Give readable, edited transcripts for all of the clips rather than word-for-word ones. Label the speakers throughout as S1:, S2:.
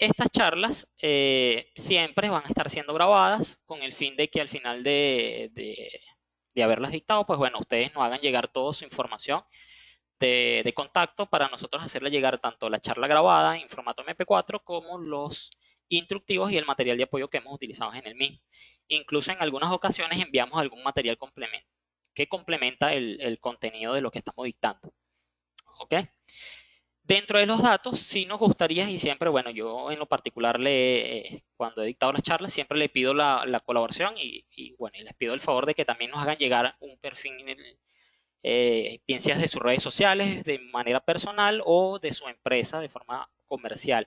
S1: Estas charlas siempre van a estar siendo grabadas con el fin de que al final de haberlas dictado, pues bueno, ustedes nos hagan llegar toda su información de contacto para nosotros hacerle llegar tanto la charla grabada en formato MP4 como los instructivos y el material de apoyo que hemos utilizado en el mismo. Incluso en algunas ocasiones enviamos algún material que complementa el contenido de lo que estamos dictando. ¿Ok? Dentro de los datos, sí nos gustaría, y siempre, bueno, yo en lo particular, cuando he dictado las charlas, siempre le pido la colaboración bueno, y les pido el favor de que también nos hagan llegar un perfil, bien sea de sus redes sociales, de manera personal o de su empresa de forma comercial.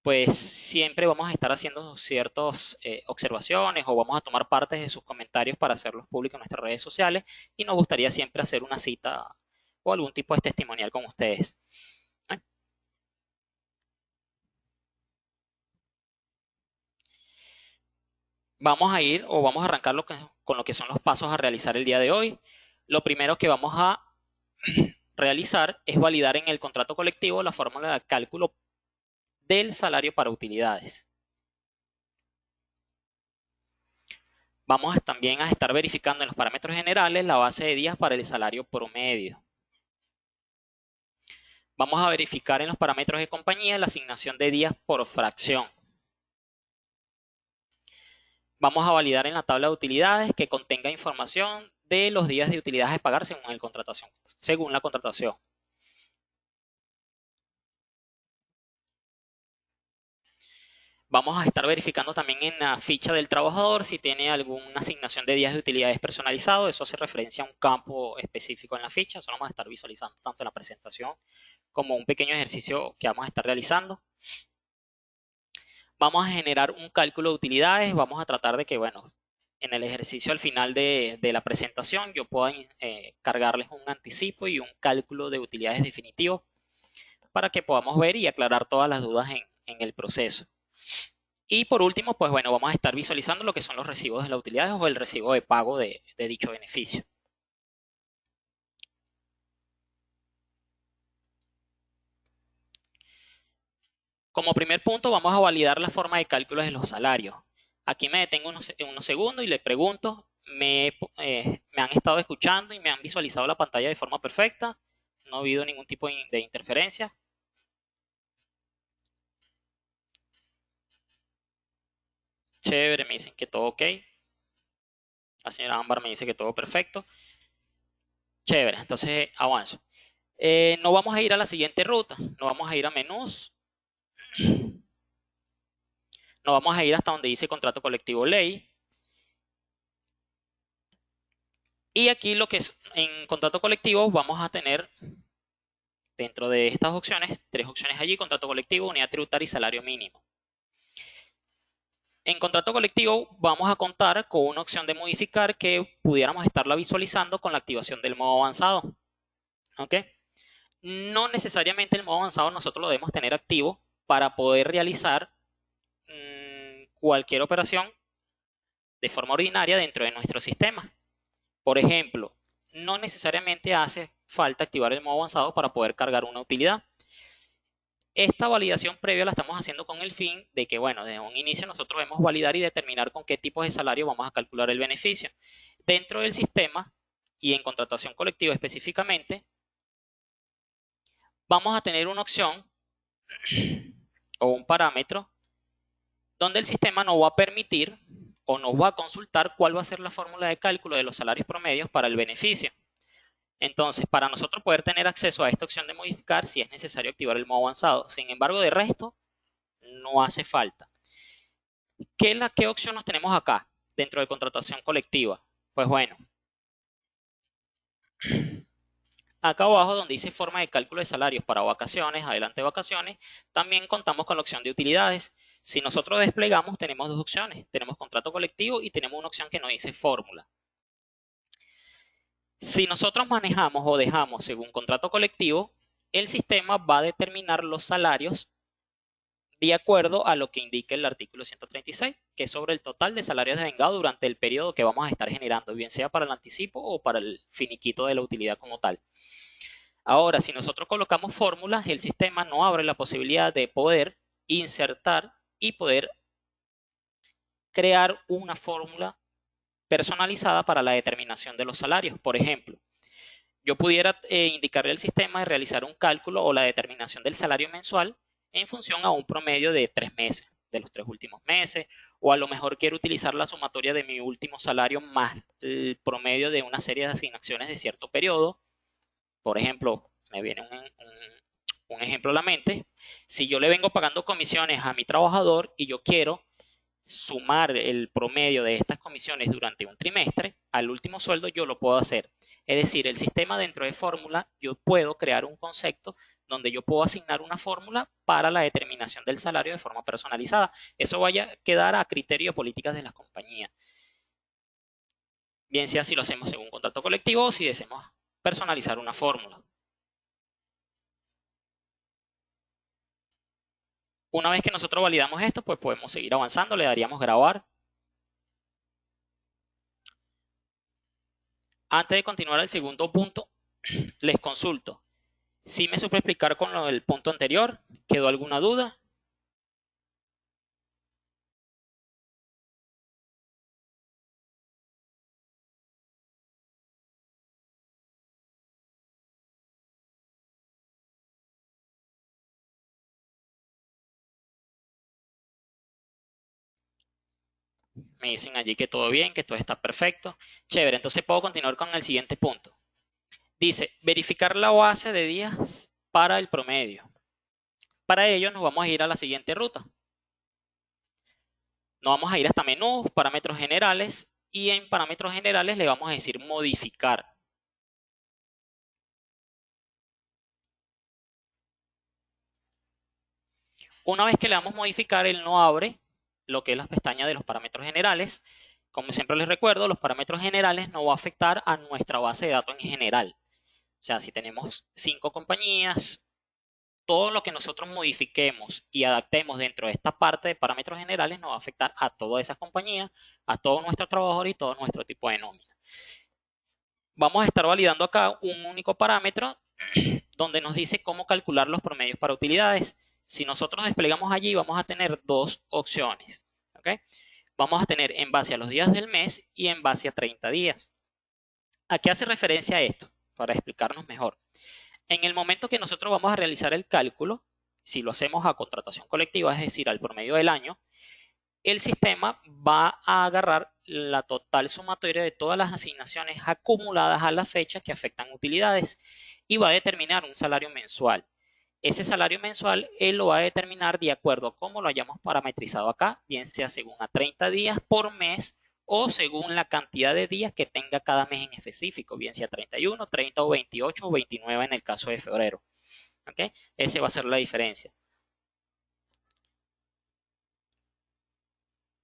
S1: Pues siempre vamos a estar haciendo ciertas observaciones o vamos a tomar partes de sus comentarios para hacerlos públicos en nuestras redes sociales y nos gustaría siempre hacer una cita o algún tipo de testimonial con ustedes. ¿Eh? Vamos a ir o vamos a arrancar con lo que son los pasos a realizar el día de hoy. Lo primero que vamos a realizar es validar en el contrato colectivo la fórmula de cálculo del salario para utilidades. Vamos también a estar verificando en los parámetros generales la base de días para el salario promedio. Vamos a verificar en los parámetros de compañía la asignación de días por fracción. Vamos a validar en la tabla de utilidades que contenga información de los días de utilidades a pagar según la contratación. Vamos a estar verificando también en la ficha del trabajador si tiene alguna asignación de días de utilidades personalizado. Eso hace referencia a un campo específico en la ficha. Eso lo vamos a estar visualizando tanto en la presentación como un pequeño ejercicio que vamos a estar realizando. Vamos a generar un cálculo de utilidades. Vamos a tratar de que, bueno, en el ejercicio al final de la presentación yo pueda cargarles un anticipo y un cálculo de utilidades definitivo para que podamos ver y aclarar todas las dudas en el proceso. Y por último, pues bueno, vamos a estar visualizando lo que son los recibos de las utilidades o el recibo de pago de dicho beneficio. Como primer punto, vamos a validar la forma de cálculo de los salarios. Aquí me detengo unos segundos y le pregunto, me han estado escuchando y me han visualizado la pantalla de forma perfecta. No ha habido ningún tipo de interferencia. Chévere, me dicen que todo ok. La señora Ámbar me dice que todo perfecto. Chévere, entonces avanzo. No vamos a ir a la siguiente ruta, no vamos a ir a menús, no vamos a ir hasta donde dice contrato colectivo ley. Y aquí lo que es en contrato colectivo vamos a tener dentro de estas opciones, tres opciones allí: contrato colectivo, unidad tributaria y salario mínimo. En contrato colectivo vamos a contar con una opción de modificar que pudiéramos estarla visualizando con la activación del modo avanzado. ¿Ok? No necesariamente el modo avanzado nosotros lo debemos tener activo para poder realizar cualquier operación de forma ordinaria dentro de nuestro sistema. Por ejemplo, no necesariamente hace falta activar el modo avanzado para poder cargar una utilidad. Esta validación previa la estamos haciendo con el fin de que, bueno, desde un inicio nosotros debemos validar y determinar con qué tipos de salario vamos a calcular el beneficio. Dentro del sistema y en contratación colectiva específicamente, vamos a tener una opción o un parámetro donde el sistema nos va a permitir o nos va a consultar cuál va a ser la fórmula de cálculo de los salarios promedios para el beneficio. Entonces, para nosotros poder tener acceso a esta opción de modificar, sí es necesario activar el modo avanzado. Sin embargo, de resto, no hace falta. ¿Qué opción nos tenemos acá dentro de contratación colectiva? Pues bueno, acá abajo donde dice forma de cálculo de salarios para vacaciones, adelante vacaciones, también contamos con la opción de utilidades. Si nosotros desplegamos, tenemos dos opciones. Tenemos contrato colectivo y tenemos una opción que nos dice fórmula. Si nosotros manejamos o dejamos según contrato colectivo, el sistema va a determinar los salarios de acuerdo a lo que indica el artículo 136, que es sobre el total de salarios devengados durante el periodo que vamos a estar generando, bien sea para el anticipo o para el finiquito de la utilidad como tal. Ahora, si nosotros colocamos fórmulas, el sistema no abre la posibilidad de poder insertar y poder crear una fórmula personalizada para la determinación de los salarios. Por ejemplo, yo pudiera indicarle al sistema de realizar un cálculo o la determinación del salario mensual en función a un promedio de 3 meses, de los 3 últimos meses, o a lo mejor quiero utilizar la sumatoria de mi último salario más el promedio de una serie de asignaciones de cierto periodo. Por ejemplo, me viene un ejemplo a la mente. Si yo le vengo pagando comisiones a mi trabajador y yo quiero sumar el promedio de estas comisiones durante un trimestre, al último sueldo yo lo puedo hacer. Es decir, el sistema dentro de fórmula, yo puedo crear un concepto donde yo puedo asignar una fórmula para la determinación del salario de forma personalizada. Eso vaya a quedar a criterio de políticas de las compañías. Bien sea si lo hacemos según un contrato colectivo o si deseamos personalizar una fórmula. Una vez que nosotros validamos esto, pues podemos seguir avanzando, le daríamos grabar. Antes de continuar al segundo punto, les consulto. ¿Sí me supe explicar con lo del punto anterior? ¿Quedó alguna duda? Me dicen allí que todo bien, que todo está perfecto. Chévere, entonces puedo continuar con el siguiente punto. Dice, verificar la base de días para el promedio. Para ello nos vamos a ir a la siguiente ruta. Nos vamos a ir hasta menú, parámetros generales, y en parámetros generales le vamos a decir modificar. Una vez que le damos modificar, él no abre lo que es la pestaña de los parámetros generales. Como siempre les recuerdo, los parámetros generales no va a afectar a nuestra base de datos en general. O sea, si tenemos 5 compañías, todo lo que nosotros modifiquemos y adaptemos dentro de esta parte de parámetros generales nos va a afectar a todas esas compañías, a todos nuestros trabajadores y todo nuestro tipo de nómina. Vamos a estar validando acá un único parámetro donde nos dice cómo calcular los promedios para utilidades. Si nosotros desplegamos allí, vamos a tener dos opciones. ¿Okay? Vamos a tener en base a los días del mes y en base a 30 días. ¿A qué hace referencia esto? Para explicarnos mejor. En el momento que nosotros vamos a realizar el cálculo, si lo hacemos a contratación colectiva, es decir, al promedio del año, el sistema va a agarrar la total sumatoria de todas las asignaciones acumuladas a la fecha que afectan utilidades y va a determinar un salario mensual. Ese salario mensual él lo va a determinar de acuerdo a cómo lo hayamos parametrizado acá, bien sea según a 30 días por mes o según la cantidad de días que tenga cada mes en específico, bien sea 31, 30 o 28 o 29 en el caso de febrero. ¿Okay? Esa va a ser la diferencia.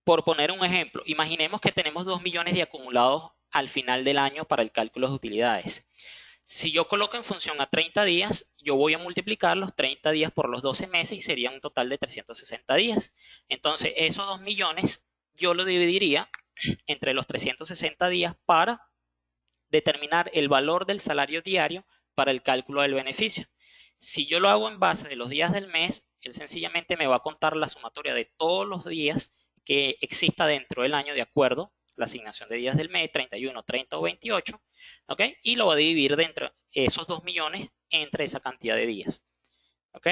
S1: Por poner un ejemplo, imaginemos que tenemos 2 millones de acumulados al final del año para el cálculo de utilidades. Si yo coloco en función a 30 días, yo voy a multiplicar los 30 días por los 12 meses y sería un total de 360 días. Entonces, esos 2 millones yo lo dividiría entre los 360 días para determinar el valor del salario diario para el cálculo del beneficio. Si yo lo hago en base de los días del mes, él sencillamente me va a contar la sumatoria de todos los días que exista dentro del año de acuerdo la asignación de días del mes, 31, 30 o 28, ¿ok? Y lo va a dividir dentro de esos 2 millones entre esa cantidad de días, ¿ok?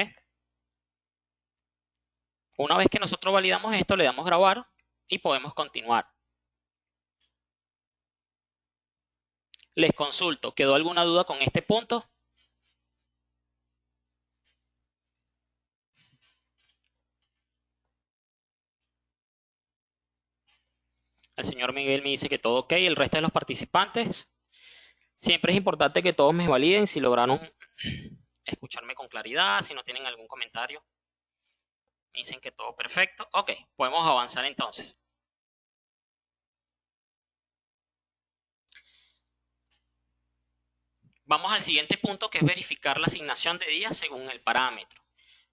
S1: Una vez que nosotros validamos esto, le damos grabar y podemos continuar. Les consulto, ¿quedó alguna duda con este punto? El señor Miguel me dice que todo ok. El resto de los participantes, siempre es importante que todos me validen si lograron escucharme con claridad, si no tienen algún comentario. Me dicen que todo perfecto. Ok, podemos avanzar entonces. Vamos al siguiente punto, que es verificar la asignación de días según el parámetro.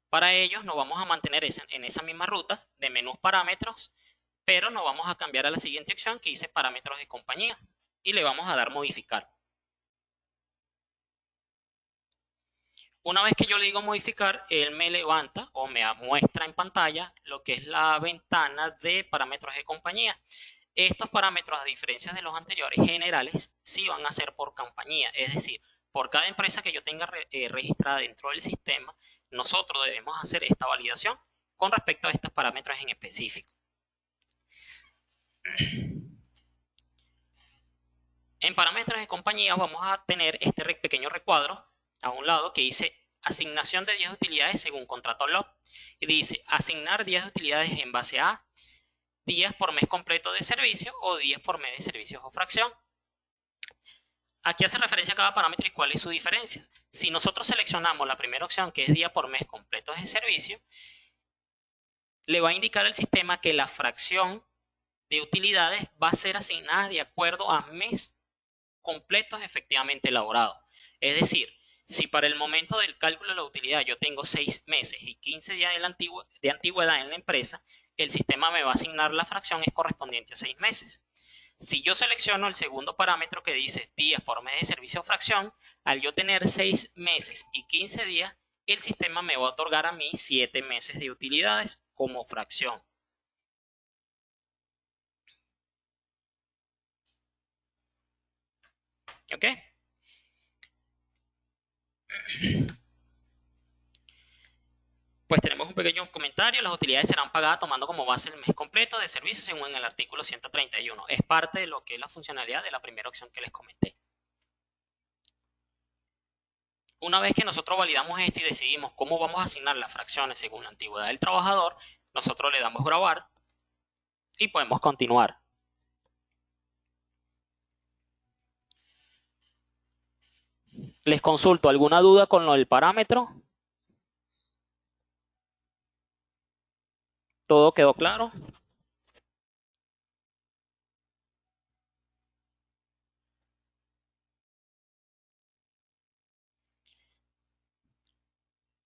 S1: Para ello nos vamos a mantener en esa misma ruta de menús parámetros, pero nos vamos a cambiar a la siguiente opción que dice parámetros de compañía y le vamos a dar modificar. Una vez que yo le digo modificar, él me levanta o me muestra en pantalla lo que es la ventana de parámetros de compañía. Estos parámetros, a diferencia de los anteriores generales, sí van a ser por compañía, es decir, por cada empresa que yo tenga registrada dentro del sistema, nosotros debemos hacer esta validación con respecto a estos parámetros en específico. En parámetros de compañía vamos a tener este pequeño recuadro a un lado que dice asignación de días de utilidades según contrato LOB. Y dice asignar días de utilidades en base a días por mes completo de servicio o días por mes de servicios o fracción. Aquí hace referencia a cada parámetro y cuál es su diferencia. Si nosotros seleccionamos la primera opción, que es día por mes completo de servicio, le va a indicar al sistema que la fracción de utilidades va a ser asignada de acuerdo a mes completos efectivamente elaborados. Es decir, si para el momento del cálculo de la utilidad yo tengo 6 meses y 15 días de antigüedad en la empresa, el sistema me va a asignar la fracción es correspondiente a 6 meses. Si yo selecciono el segundo parámetro que dice días por mes de servicio o fracción, al yo tener 6 meses y 15 días, el sistema me va a otorgar a mí 7 meses de utilidades como fracción. ¿Ok? Pues tenemos un pequeño comentario. Las utilidades serán pagadas tomando como base el mes completo de servicio según el artículo 131. Es parte de lo que es la funcionalidad de la primera opción que les comenté. Una vez que nosotros validamos esto y decidimos cómo vamos a asignar las fracciones según la antigüedad del trabajador, nosotros le damos grabar y podemos continuar. Les consulto, ¿alguna duda con lo del parámetro? ¿Todo quedó claro?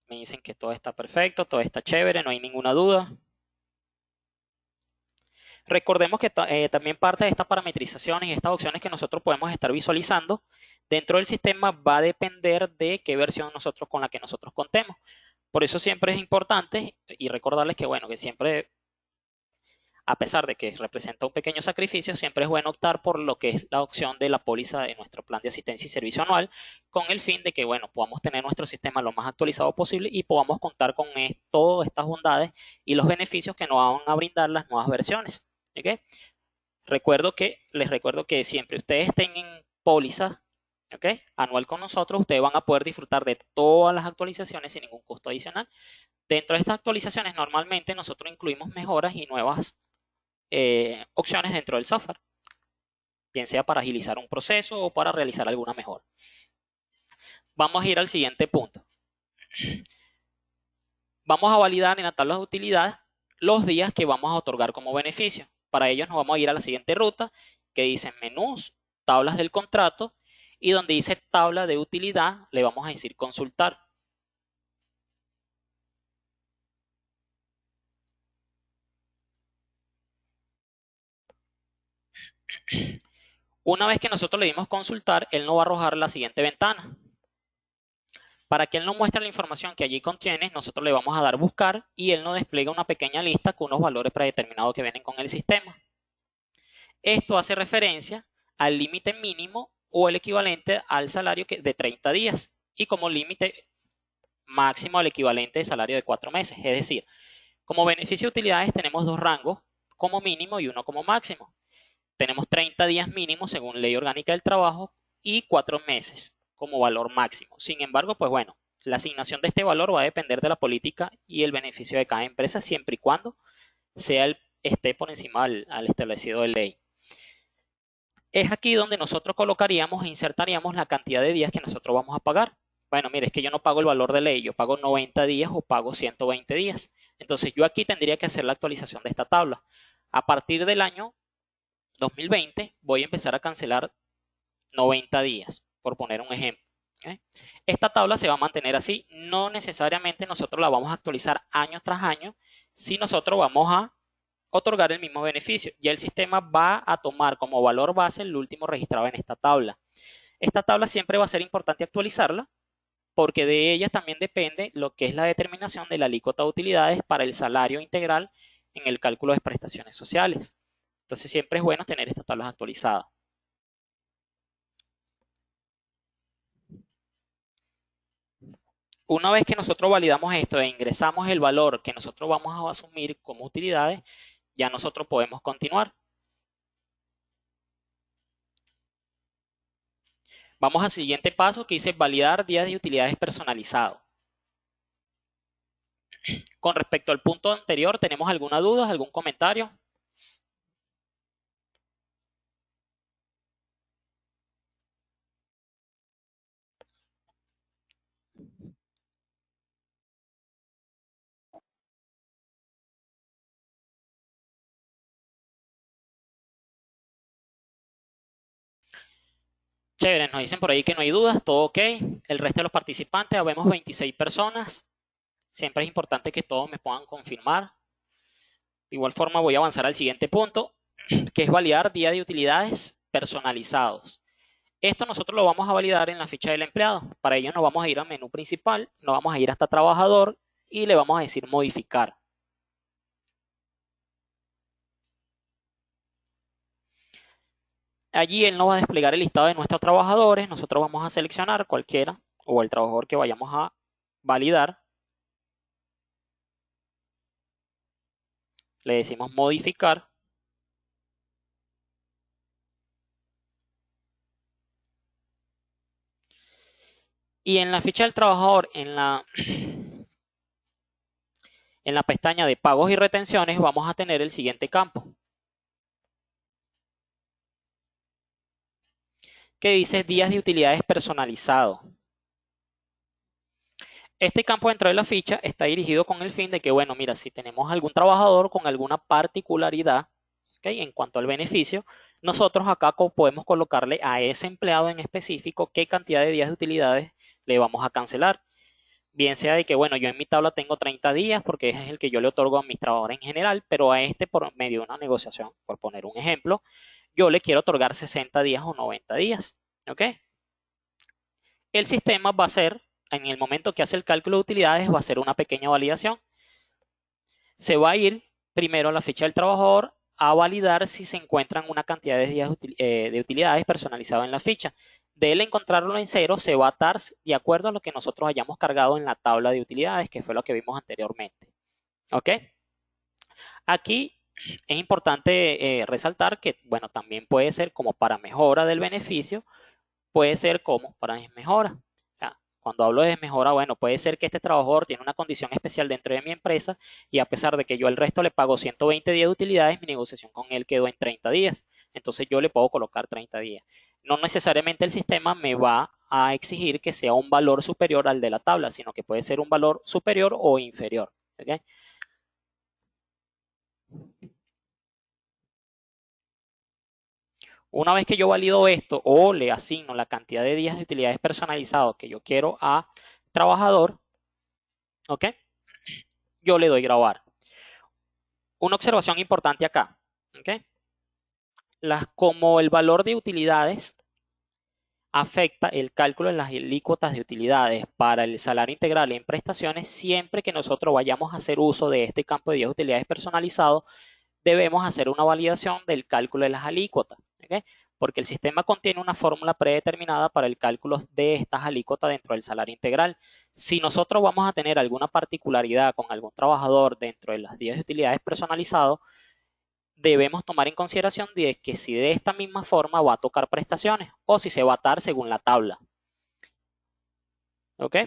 S1: Me dicen que todo está perfecto, todo está chévere, no hay ninguna duda. Recordemos que también parte de estas parametrizaciones y estas opciones que nosotros podemos estar visualizando dentro del sistema va a depender de qué versión nosotros con la que nosotros contemos. Por eso siempre es importante y recordarles que bueno, que siempre, a pesar de que representa un pequeño sacrificio, siempre es bueno optar por lo que es la opción de la póliza de nuestro plan de asistencia y servicio anual, con el fin de que bueno, podamos tener nuestro sistema lo más actualizado posible y podamos contar con todas estas bondades y los beneficios que nos van a brindar las nuevas versiones. ¿Okay? Les recuerdo que siempre ustedes tengan póliza, ¿okay?, anual con nosotros, ustedes van a poder disfrutar de todas las actualizaciones sin ningún costo adicional. Dentro de estas actualizaciones normalmente nosotros incluimos mejoras y nuevas opciones dentro del software, bien sea para agilizar un proceso o para realizar alguna mejora. Vamos a ir al siguiente punto. Vamos a validar en la tabla de utilidad los días que vamos a otorgar como beneficio. Para ello nos vamos a ir a la siguiente ruta que dice menús, tablas del contrato y donde dice tabla de utilidad le vamos a decir consultar. Una vez que nosotros le dimos consultar, él nos va a arrojar la siguiente ventana. Para que él nos muestre la información que allí contiene, nosotros le vamos a dar buscar y él nos despliega una pequeña lista con unos valores predeterminados que vienen con el sistema. Esto hace referencia al límite mínimo o el equivalente al salario de 30 días y como límite máximo al equivalente de salario de 4 meses. Es decir, como beneficio de utilidades tenemos dos rangos, como mínimo y uno como máximo. Tenemos 30 días mínimo según Ley Orgánica del Trabajo y 4 meses como valor máximo. Sin embargo, pues bueno, la asignación de este valor va a depender de la política y el beneficio de cada empresa siempre y cuando esté por encima al establecido de ley. Es aquí donde nosotros colocaríamos e insertaríamos la cantidad de días que nosotros vamos a pagar. Bueno, mire, es que yo no pago el valor de ley, yo pago 90 días o pago 120 días. Entonces yo aquí tendría que hacer la actualización de esta tabla. A partir del año 2020 voy a empezar a cancelar 90 días, por poner un ejemplo. ¿Okay? Esta tabla se va a mantener así, no necesariamente nosotros la vamos a actualizar año tras año, si nosotros vamos a otorgar el mismo beneficio. Ya el sistema va a tomar como valor base el último registrado en esta tabla. Esta tabla siempre va a ser importante actualizarla porque de ellas también depende lo que es la determinación de la alícuota de utilidades para el salario integral en el cálculo de prestaciones sociales. Entonces siempre es bueno tener estas tablas actualizadas. Una vez que nosotros validamos esto e ingresamos el valor que nosotros vamos a asumir como utilidades, ya nosotros podemos continuar. Vamos al siguiente paso que dice validar días de utilidades personalizados. Con respecto al punto anterior, ¿tenemos alguna duda, algún comentario? Chévere, nos dicen por ahí que no hay dudas, todo ok. El resto de los participantes, habemos 26 personas. Siempre es importante que todos me puedan confirmar. De igual forma voy a avanzar al siguiente punto, que es validar día de utilidades personalizados. Esto nosotros lo vamos a validar en la ficha del empleado. Para ello nos vamos a ir al menú principal, nos vamos a ir hasta trabajador y le vamos a decir modificar. Allí él nos va a desplegar el listado de nuestros trabajadores. Nosotros vamos a seleccionar cualquiera o el trabajador que vayamos a validar. Le decimos modificar. Y en la ficha del trabajador, en la pestaña de pagos y retenciones, vamos a tener el siguiente campo, que dice días de utilidades personalizados. Este campo dentro de la ficha está dirigido con el fin de que, bueno, mira, si tenemos algún trabajador con alguna particularidad, ¿okay?, en cuanto al beneficio, nosotros acá podemos colocarle a ese empleado en específico qué cantidad de días de utilidades le vamos a cancelar. Bien sea de que, bueno, yo en mi tabla tengo 30 días porque es el que yo le otorgo a mis trabajadores en general, pero a este por medio de una negociación, por poner un ejemplo, yo le quiero otorgar 60 días o 90 días. ¿Ok? El sistema va a ser, en el momento que hace el cálculo de utilidades, va a hacer una pequeña validación. Se va a ir primero a la ficha del trabajador a validar si se encuentran una cantidad de días de utilidades personalizadas en la ficha. De él encontrarlo en cero, se va a atar de acuerdo a lo que nosotros hayamos cargado en la tabla de utilidades, que fue lo que vimos anteriormente. ¿Ok? Aquí es importante resaltar que, bueno, también puede ser como para mejora del beneficio, puede ser como para desmejora. Cuando hablo de desmejora, bueno, puede ser que este trabajador tiene una condición especial dentro de mi empresa y a pesar de que yo el resto le pago 120 días de utilidades, mi negociación con él quedó en 30 días. Entonces yo le puedo colocar 30 días. No necesariamente el sistema me va a exigir que sea un valor superior al de la tabla, sino que puede ser un valor superior o inferior. ¿Okay? Una vez que yo valido esto o le asigno la cantidad de días de utilidades personalizados que yo quiero a trabajador, ¿ok? Yo le doy grabar. Una observación importante acá, ¿ok? Como el valor de utilidades afecta el cálculo de las alícuotas de utilidades para el salario integral en prestaciones, siempre que nosotros vayamos a hacer uso de este campo de días de utilidades personalizados, debemos hacer una validación del cálculo de las alícuotas, ¿okay? Porque el sistema contiene una fórmula predeterminada para el cálculo de estas alícuotas dentro del salario integral. Si nosotros vamos a tener alguna particularidad con algún trabajador dentro de las días de utilidades personalizados, debemos tomar en consideración de que si de esta misma forma va a tocar prestaciones o si se va a atar según la tabla. ¿Ok?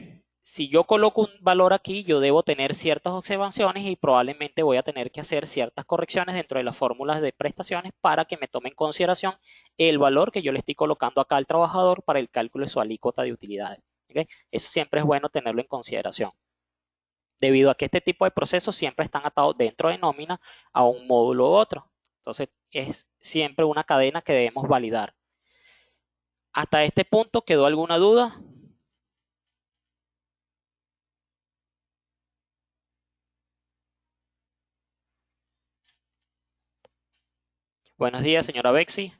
S1: Si yo coloco un valor aquí, yo debo tener ciertas observaciones y probablemente voy a tener que hacer ciertas correcciones dentro de las fórmulas de prestaciones para que me tome en consideración el valor que yo le estoy colocando acá al trabajador para el cálculo de su alícuota de utilidades. ¿Ok? Eso siempre es bueno tenerlo en consideración, debido a que este tipo de procesos siempre están atados dentro de nómina a un módulo u otro. Entonces, es siempre una cadena que debemos validar. ¿Hasta este punto quedó alguna duda? Buenos días, señora Bexi.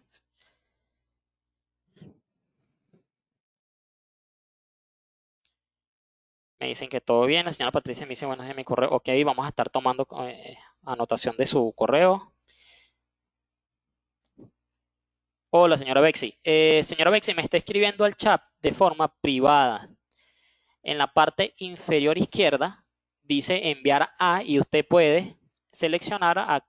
S1: Me dicen que todo bien. La señora Patricia me dice, bueno, es mi correo. Ok, vamos a estar tomando anotación de su correo. Hola, señora Bexi. Señora Bexi, me está escribiendo al chat de forma privada. En la parte inferior izquierda dice enviar a y usted puede seleccionar a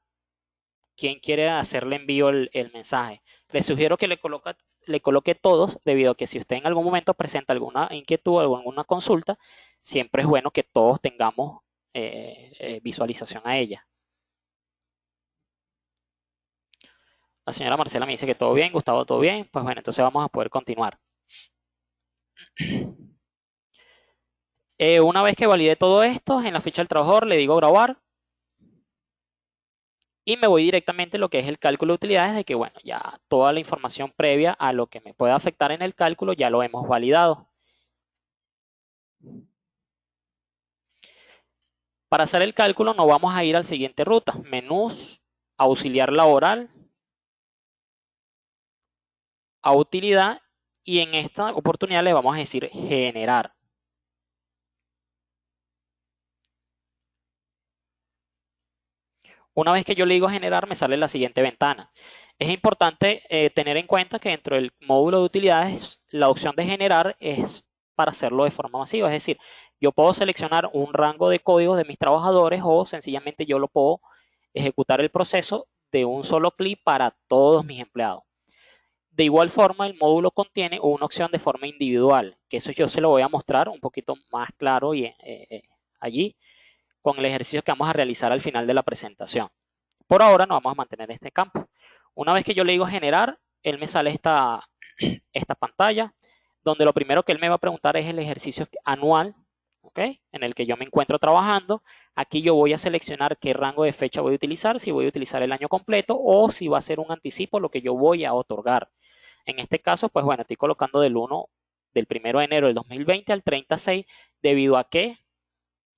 S1: quién quiere hacerle envío el mensaje. Le sugiero que le coloque todos, debido a que si usted en algún momento presenta alguna inquietud o alguna consulta, siempre es bueno que todos tengamos visualización a ella. La señora Marcela me dice que todo bien, Gustavo, todo bien. Pues bueno, entonces vamos a poder continuar. Una vez que valide todo esto, en la ficha del trabajador le digo grabar y me voy directamente a lo que es el cálculo de utilidades, de que bueno, ya toda la información previa a lo que me pueda afectar en el cálculo ya lo hemos validado. Para hacer el cálculo nos vamos a ir al siguiente ruta: menús, auxiliar laboral, a utilidad, y en esta oportunidad le vamos a decir generar. Una vez que yo le digo generar, me sale la siguiente ventana. Es importante tener en cuenta que dentro del módulo de utilidades, la opción de generar es para hacerlo de forma masiva. Es decir, yo puedo seleccionar un rango de códigos de mis trabajadores o sencillamente yo lo puedo ejecutar el proceso de un solo clic para todos mis empleados. De igual forma, el módulo contiene una opción de forma individual, que eso yo se lo voy a mostrar un poquito más claro y, allí con el ejercicio que vamos a realizar al final de la presentación. Por ahora nos vamos a mantener en este campo. Una vez que yo le digo generar, él me sale esta pantalla, donde lo primero que él me va a preguntar es el ejercicio anual, ¿ok? En el que yo me encuentro trabajando. Aquí yo voy a seleccionar qué rango de fecha voy a utilizar, si voy a utilizar el año completo o si va a ser un anticipo lo que yo voy a otorgar. En este caso, pues bueno, estoy colocando del 1 de enero del 2020 al 30/6, debido a que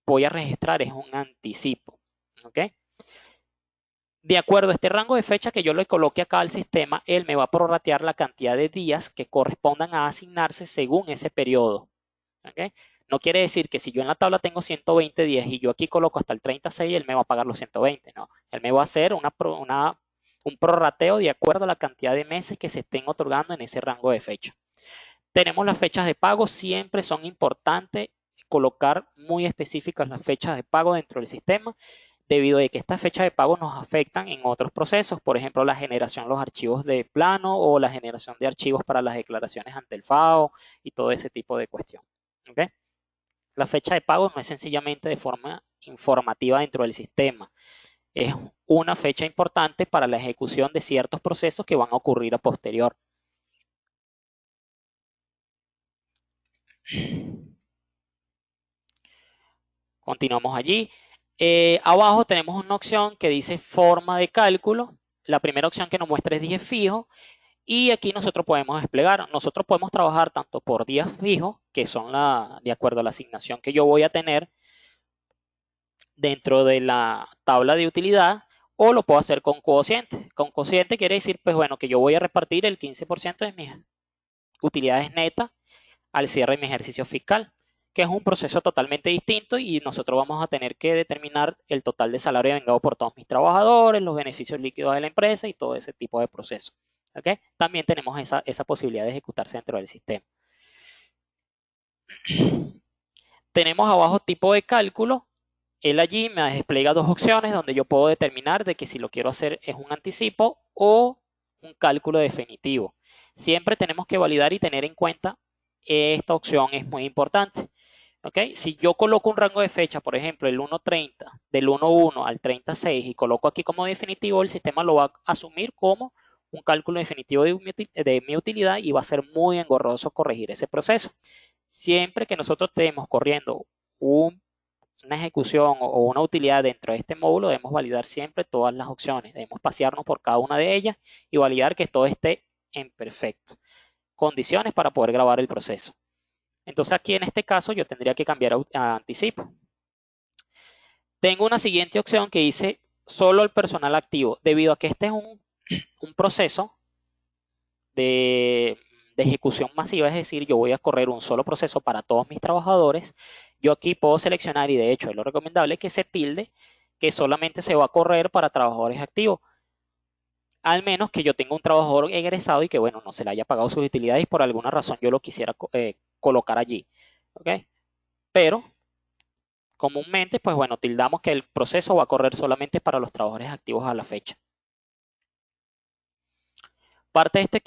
S1: voy a registrar es un anticipo, ¿ok? De acuerdo a este rango de fecha que yo le coloque acá al sistema, él me va a prorratear la cantidad de días que correspondan a asignarse según ese periodo, ¿ok? No quiere decir que si yo en la tabla tengo 120 días y yo aquí coloco hasta el 36, él me va a pagar los 120, no. Él me va a hacer un prorrateo de acuerdo a la cantidad de meses que se estén otorgando en ese rango de fecha. Tenemos las fechas de pago, siempre son importantes colocar muy específicas las fechas de pago dentro del sistema, debido a que estas fechas de pago nos afectan en otros procesos, por ejemplo, la generación de los archivos de plano o la generación de archivos para las declaraciones ante el FAO y todo ese tipo de cuestión. ¿Okay? La fecha de pago no es sencillamente de forma informativa dentro del sistema, es una fecha importante para la ejecución de ciertos procesos que van a ocurrir a posterior. Continuamos allí. Abajo tenemos una opción que dice forma de cálculo. La primera opción que nos muestra es días fijos. Y aquí nosotros podemos desplegar. Nosotros podemos trabajar tanto por días fijos, que son de acuerdo a la asignación que yo voy a tener dentro de la tabla de utilidad, o lo puedo hacer con cociente. Con cociente quiere decir, pues bueno, que yo voy a repartir el 15% de mis utilidades netas al cierre de mi ejercicio fiscal, que es un proceso totalmente distinto y nosotros vamos a tener que determinar el total de salario vengado por todos mis trabajadores, los beneficios líquidos de la empresa y todo ese tipo de procesos. ¿Okay? También tenemos esa posibilidad de ejecutarse dentro del sistema. Tenemos abajo tipo de cálculo. Él allí me despliega dos opciones donde yo puedo determinar de que si lo quiero hacer es un anticipo o un cálculo definitivo. Siempre tenemos que validar y tener en cuenta esta opción, es muy importante. ¿Okay? Si yo coloco un rango de fecha, por ejemplo, el 1.30, del 1.1 al 36 y coloco aquí como definitivo, el sistema lo va a asumir como un cálculo definitivo de mi utilidad y va a ser muy engorroso corregir ese proceso. Siempre que nosotros estemos corriendo una ejecución o una utilidad dentro de este módulo, debemos validar siempre todas las opciones. Debemos pasearnos por cada una de ellas y validar que todo esté en perfecto condiciones para poder grabar el proceso. Entonces aquí en este caso yo tendría que cambiar a anticipo. Tengo una siguiente opción que dice solo el personal activo, debido a que este es un proceso de ejecución masiva, es decir, yo voy a correr un solo proceso para todos mis trabajadores. Yo aquí puedo seleccionar, y de hecho es lo recomendable, que se tilde que solamente se va a correr para trabajadores activos, al menos que yo tenga un trabajador egresado y que, bueno, no se le haya pagado sus utilidades y por alguna razón yo lo quisiera colocar allí. ¿Ok? Pero comúnmente, pues bueno, tildamos que el proceso va a correr solamente para los trabajadores activos a la fecha. Parte de este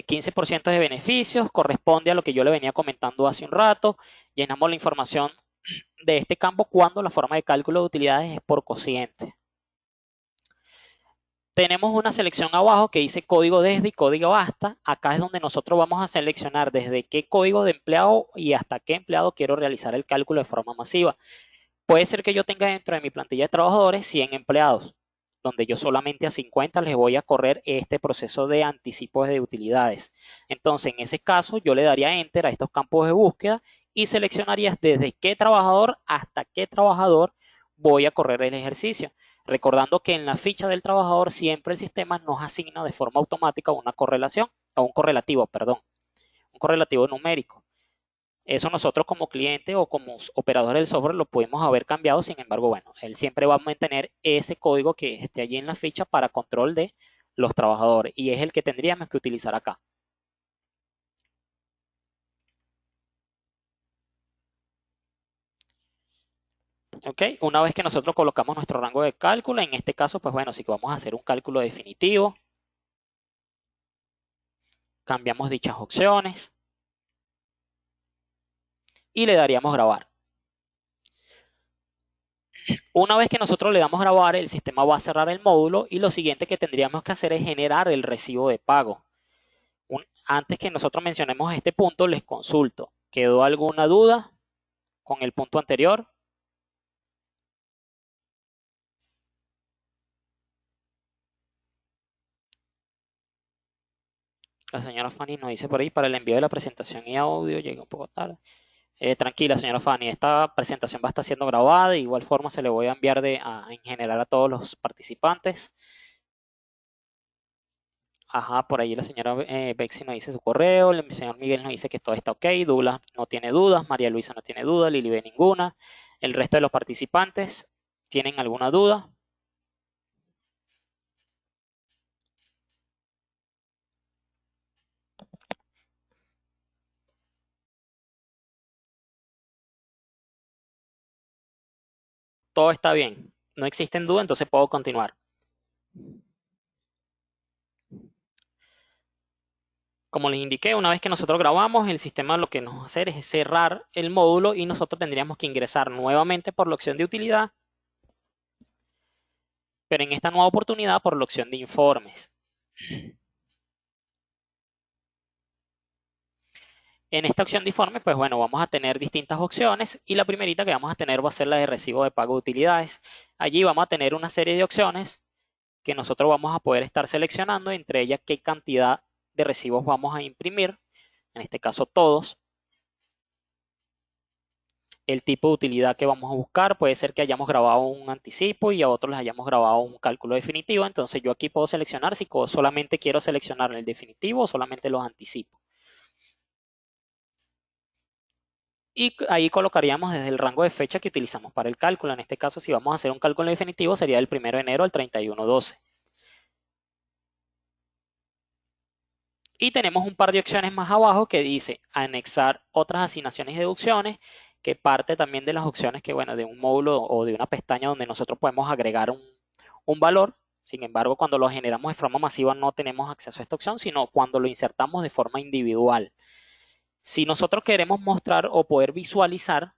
S1: 15% de beneficios corresponde a lo que yo le venía comentando hace un rato. Llenamos la información de este campo cuando la forma de cálculo de utilidades es por cociente. Tenemos una selección abajo que dice código desde y código hasta. Acá es donde nosotros vamos a seleccionar desde qué código de empleado y hasta qué empleado quiero realizar el cálculo de forma masiva. Puede ser que yo tenga dentro de mi plantilla de trabajadores 100 empleados, donde yo solamente a 50 les voy a correr este proceso de anticipo de utilidades. Entonces, en ese caso, yo le daría enter a estos campos de búsqueda y seleccionaría desde qué trabajador hasta qué trabajador voy a correr el ejercicio. Recordando que en la ficha del trabajador siempre el sistema nos asigna de forma automática una correlación, o un correlativo, perdón, un correlativo numérico. Eso nosotros como cliente o como operador del software lo podemos haber cambiado, sin embargo, bueno, él siempre va a mantener ese código que esté allí en la ficha para control de los trabajadores y es el que tendríamos que utilizar acá. ¿Ok? Una vez que nosotros colocamos nuestro rango de cálculo, en este caso, pues bueno, sí que vamos a hacer un cálculo definitivo, cambiamos dichas opciones y le daríamos grabar. Una vez que nosotros le damos grabar, el sistema va a cerrar el módulo y lo siguiente que tendríamos que hacer es generar el recibo de pago. Antes que nosotros mencionemos este punto, les consulto. ¿Quedó alguna duda con el punto anterior? La señora Fanny nos dice por ahí, para el envío de la presentación y audio, llega un poco tarde. Tranquila, señora Fanny, esta presentación va a estar siendo grabada. De igual forma se le voy a enviar en general a todos los participantes. Ajá, por ahí la señora Bexy nos dice su correo, el señor Miguel nos dice que todo está ok, Dula no tiene dudas, María Luisa no tiene dudas, Lili ve ninguna. El resto de los participantes tienen alguna duda. Todo está bien, no existen dudas, entonces puedo continuar. Como les indiqué, una vez que nosotros grabamos, el sistema lo que nos va a hacer es cerrar el módulo y nosotros tendríamos que ingresar nuevamente por la opción de utilidad, pero en esta nueva oportunidad por la opción de informes. En esta opción de informes, pues bueno, vamos a tener distintas opciones y la primerita que vamos a tener va a ser la de recibo de pago de utilidades. Allí vamos a tener una serie de opciones que nosotros vamos a poder estar seleccionando, entre ellas qué cantidad de recibos vamos a imprimir, en este caso todos. El tipo de utilidad que vamos a buscar, puede ser que hayamos grabado un anticipo y a otros les hayamos grabado un cálculo definitivo, entonces yo aquí puedo seleccionar si solamente quiero seleccionar el definitivo o solamente los anticipos. Y ahí colocaríamos desde el rango de fecha que utilizamos para el cálculo. En este caso, si vamos a hacer un cálculo definitivo, sería del 1 de enero al 31/12. Y tenemos un par de opciones más abajo que dice anexar otras asignaciones y deducciones, que parte también de las opciones que, bueno, de un módulo o de una pestaña donde nosotros podemos agregar un valor. Sin embargo, cuando lo generamos de forma masiva no tenemos acceso a esta opción, sino cuando lo insertamos de forma individual. Si nosotros queremos mostrar o poder visualizar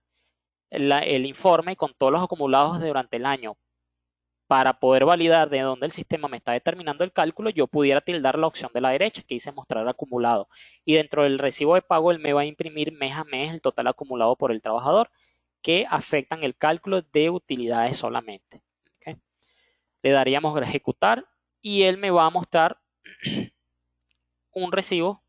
S1: el informe con todos los acumulados durante el año para poder validar de dónde el sistema me está determinando el cálculo, yo pudiera tildar la opción de la derecha que dice mostrar acumulado. Y dentro del recibo de pago, él me va a imprimir mes a mes el total acumulado por el trabajador que afectan el cálculo de utilidades solamente. ¿Okay? Le daríamos a ejecutar y él me va a mostrar un recibo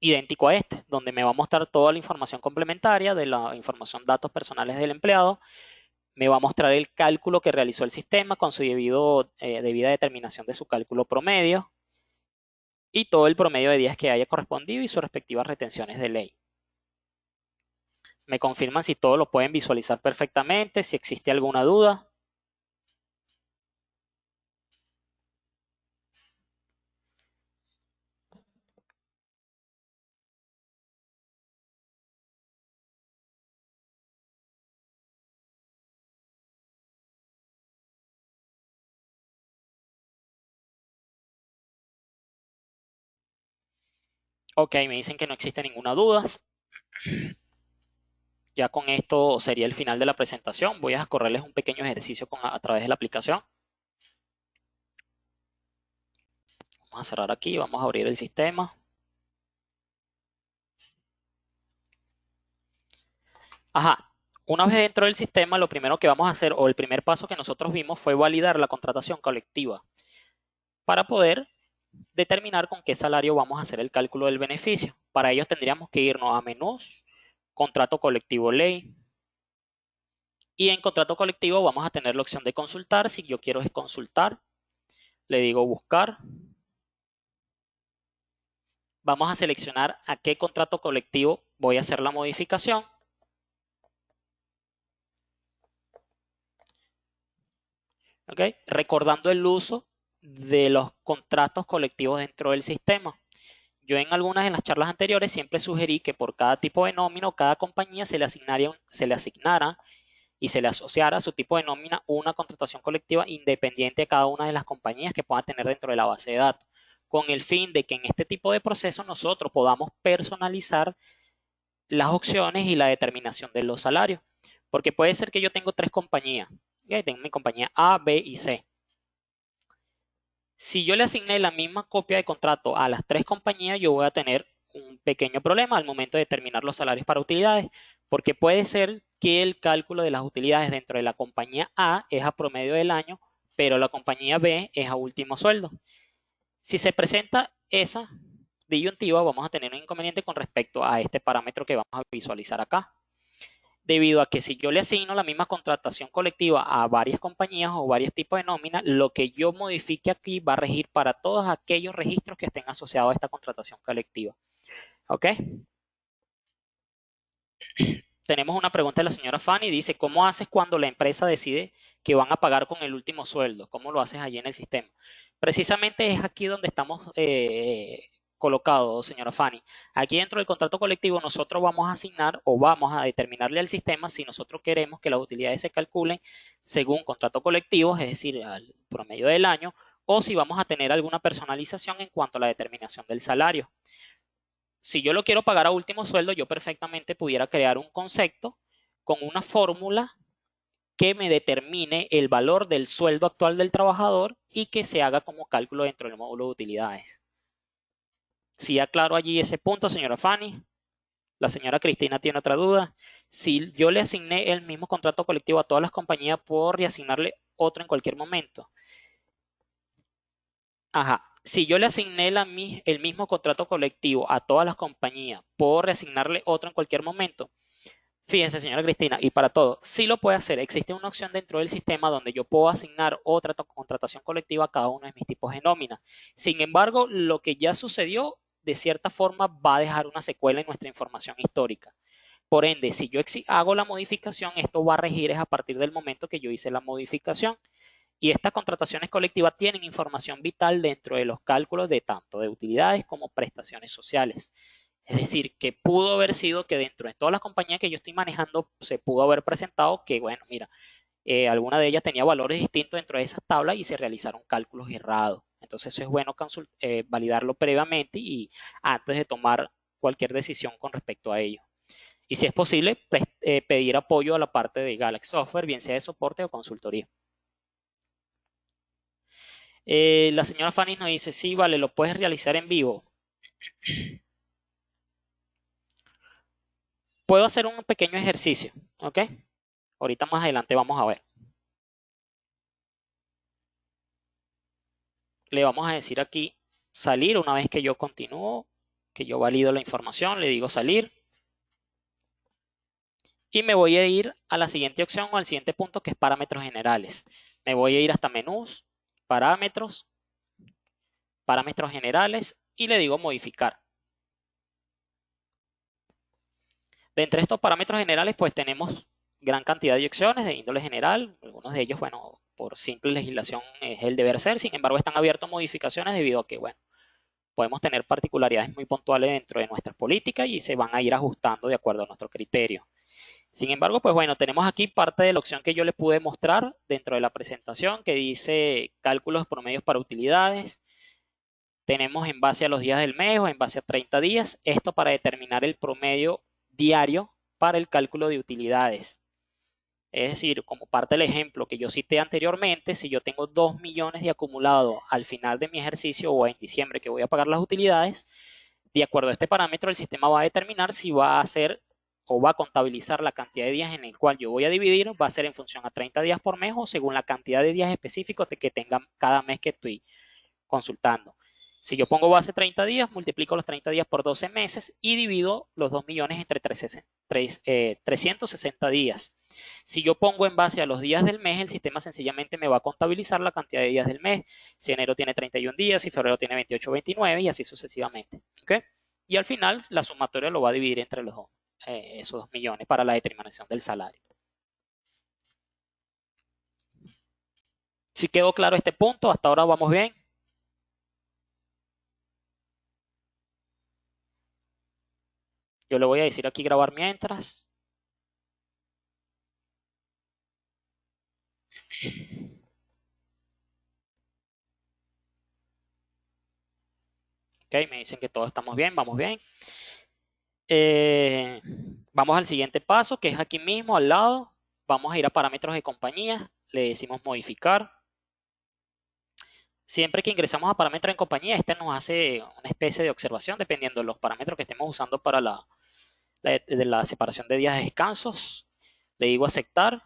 S1: idéntico a este, donde me va a mostrar toda la información complementaria de la información datos personales del empleado, me va a mostrar el cálculo que realizó el sistema con su debida determinación de su cálculo promedio y todo el promedio de días que haya correspondido y sus respectivas retenciones de ley. Me confirman si todo lo pueden visualizar perfectamente, si existe alguna duda. Ok, me dicen que no existe ninguna duda. Ya con esto sería el final de la presentación. Voy a correrles un pequeño ejercicio a través de la aplicación. Vamos a cerrar aquí, vamos a abrir el sistema. Ajá, una vez dentro del sistema, lo primero que vamos a hacer, o el primer paso que nosotros vimos, fue validar la contratación colectiva para poder determinar con qué salario vamos a hacer el cálculo del beneficio. Para ello tendríamos que irnos a menús, contrato colectivo ley, y en contrato colectivo vamos a tener la opción de consultar. Si yo quiero es consultar, le digo buscar. Vamos a seleccionar a qué contrato colectivo voy a hacer la modificación. ¿Okay? Recordando el uso de los contratos colectivos dentro del sistema. Yo en algunas de las charlas anteriores siempre sugerí que por cada tipo de nómina o cada compañía se le asignara y se le asociara a su tipo de nómina una contratación colectiva independiente de cada una de las compañías que puedan tener dentro de la base de datos, con el fin de que en este tipo de procesos nosotros podamos personalizar las opciones y la determinación de los salarios. Porque puede ser que yo tengo tres compañías, ¿okay? Tengo mi compañía A, B y C. Si yo le asigné la misma copia de contrato a las tres compañías, yo voy a tener un pequeño problema al momento de determinar los salarios para utilidades, porque puede ser que el cálculo de las utilidades dentro de la compañía A es a promedio del año, pero la compañía B es a último sueldo. Si se presenta esa disyuntiva, vamos a tener un inconveniente con respecto a este parámetro que vamos a visualizar acá, debido a que si yo le asigno la misma contratación colectiva a varias compañías o varios tipos de nómina, lo que yo modifique aquí va a regir para todos aquellos registros que estén asociados a esta contratación colectiva. ¿Ok? Tenemos una pregunta de la señora Fanny. Dice, ¿cómo haces cuando la empresa decide que van a pagar con el último sueldo? ¿Cómo lo haces allí en el sistema? Precisamente es aquí donde estamos colocados, señora Fanny. Aquí dentro del contrato colectivo nosotros vamos a asignar o vamos a determinarle al sistema si nosotros queremos que las utilidades se calculen según contrato colectivo, es decir, al promedio del año, o si vamos a tener alguna personalización en cuanto a la determinación del salario. Si yo lo quiero pagar a último sueldo, yo perfectamente pudiera crear un concepto con una fórmula que me determine el valor del sueldo actual del trabajador y que se haga como cálculo dentro del módulo de utilidades. Si aclaro allí ese punto, señora Fanny, la señora Cristina tiene otra duda. Si yo le asigné el mismo contrato colectivo a todas las compañías, ¿puedo reasignarle otro en cualquier momento? Ajá. Si yo le asigné el mismo contrato colectivo a todas las compañías, ¿puedo reasignarle otro en cualquier momento? Fíjense, señora Cristina, y para todo, sí lo puede hacer. Existe una opción dentro del sistema donde yo puedo asignar otra contratación colectiva a cada uno de mis tipos de nómina. Sin embargo, lo que ya sucedió, de cierta forma, va a dejar una secuela en nuestra información histórica. Por ende, si yo hago la modificación, esto va a regir es a partir del momento que yo hice la modificación. Y estas contrataciones colectivas tienen información vital dentro de los cálculos de tanto de utilidades como prestaciones sociales. Es decir, que pudo haber sido que dentro de todas las compañías que yo estoy manejando se pudo haber presentado que, bueno, mira, alguna de ellas tenía valores distintos dentro de esas tablas y se realizaron cálculos errados. Entonces eso es bueno validarlo previamente y antes de tomar cualquier decisión con respecto a ello. Y si es posible, pedir apoyo a la parte de Galaxy Software, bien sea de soporte o consultoría. La señora Fanny nos dice, sí, vale, lo puedes realizar en vivo. Puedo hacer un pequeño ejercicio, ¿ok? Ahorita más adelante vamos a ver. Le vamos a decir aquí salir una vez que yo continúo, que yo valido la información, le digo salir. Y me voy a ir a la siguiente opción o al siguiente punto que es parámetros generales. Me voy a ir hasta menús, parámetros, parámetros generales y le digo modificar. De entre estos parámetros generales, pues tenemos gran cantidad de opciones de índole general. Algunos de ellos, bueno, por simple legislación es el deber ser. Sin embargo, están abiertos a modificaciones debido a que, bueno, podemos tener particularidades muy puntuales dentro de nuestras políticas y se van a ir ajustando de acuerdo a nuestro criterio. Sin embargo, pues bueno, tenemos aquí parte de la opción que yo les pude mostrar dentro de la presentación que dice cálculos promedios para utilidades. Tenemos en base a los días del mes o en base a 30 días, esto para determinar el promedio diario para el cálculo de utilidades. Es decir, como parte del ejemplo que yo cité anteriormente, si yo tengo 2 millones de acumulado al final de mi ejercicio o en diciembre que voy a pagar las utilidades, de acuerdo a este parámetro, el sistema va a determinar si va a hacer o va a contabilizar la cantidad de días en el cual yo voy a dividir, va a ser en función a 30 días por mes o según la cantidad de días específicos que tenga cada mes que estoy consultando. Si yo pongo base 30 días, multiplico los 30 días por 12 meses y divido los 2 millones entre 360 días. Si yo pongo en base a los días del mes, el sistema sencillamente me va a contabilizar la cantidad de días del mes. Si enero tiene 31 días, si febrero tiene 28 o 29 y así sucesivamente. ¿Okay? Y al final la sumatoria lo va a dividir entre los dos, esos 2 millones para la determinación del salario. Si quedó claro este punto, hasta ahora vamos bien. Yo le voy a decir aquí grabar mientras. Ok, me dicen que todos estamos bien, vamos bien. Vamos al siguiente paso, que es aquí mismo al lado. Vamos a ir a parámetros de compañía. Le decimos modificar. Siempre que ingresamos a parámetros en compañía, este nos hace una especie de observación dependiendo de los parámetros que estemos usando para la separación de días de descansos. Le digo aceptar.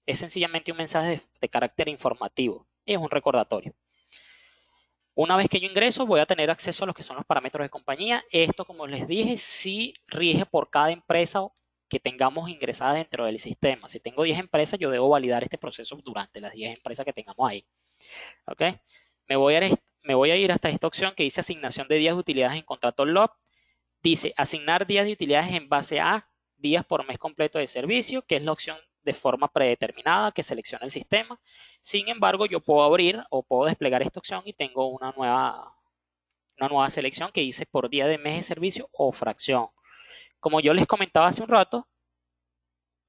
S1: Es sencillamente un mensaje de carácter informativo. Es un recordatorio. Una vez que yo ingreso, voy a tener acceso a lo que son los parámetros de compañía. Esto, como les dije, sí rige por cada empresa que tengamos ingresada dentro del sistema. Si tengo 10 empresas, yo debo validar este proceso durante las 10 empresas que tengamos ahí. ¿Ok? Me voy a ir hasta esta opción que dice asignación de días de utilidades en contrato LOB. Dice asignar días de utilidades en base a días por mes completo de servicio, que es la opción de forma predeterminada que selecciona el sistema. Sin embargo, yo puedo abrir o puedo desplegar esta opción y tengo una nueva selección que dice por día de mes de servicio o fracción. Como yo les comentaba hace un rato,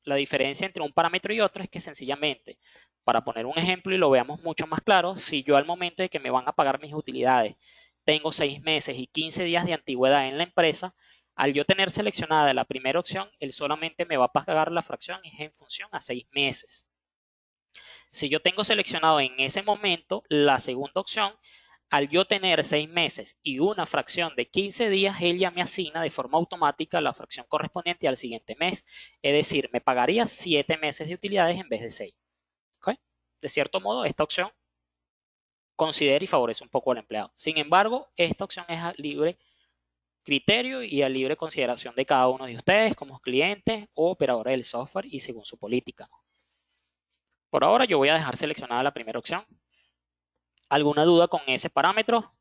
S1: la diferencia entre un parámetro y otro es que sencillamente, para poner un ejemplo y lo veamos mucho más claro, si yo al momento de que me van a pagar mis utilidades tengo 6 meses y 15 días de antigüedad en la empresa, al yo tener seleccionada la primera opción, él solamente me va a pagar la fracción en función a 6 meses. Si yo tengo seleccionado en ese momento la segunda opción, al yo tener 6 meses y una fracción de 15 días, él ya me asigna de forma automática la fracción correspondiente al siguiente mes. Es decir, me pagaría 7 meses de utilidades en vez de 6. ¿Okay? De cierto modo, esta opción considera y favorece un poco al empleado. Sin embargo, esta opción es a libre criterio y a libre consideración de cada uno de ustedes como clientes o operadores del software y según su política. Por ahora yo voy a dejar seleccionada la primera opción. ¿Alguna duda con ese parámetro?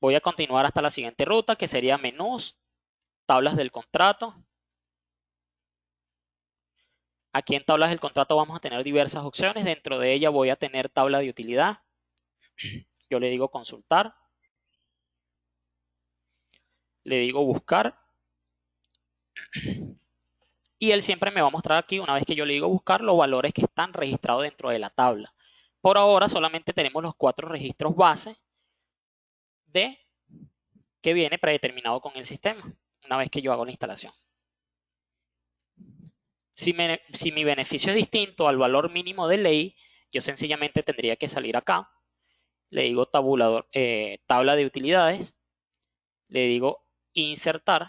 S1: Voy a continuar hasta la siguiente ruta, que sería menús, tablas del contrato. Aquí en tablas del contrato vamos a tener diversas opciones. Dentro de ella voy a tener tabla de utilidad. Yo le digo consultar. Le digo buscar. Y él siempre me va a mostrar aquí, una vez que yo le digo buscar, los valores que están registrados dentro de la tabla. Por ahora solamente tenemos los 4 registros base de que viene predeterminado con el sistema, una vez que yo hago la instalación. Si mi beneficio es distinto al valor mínimo de ley, yo sencillamente tendría que salir acá, le digo tabulador, tabla de utilidades, le digo insertar,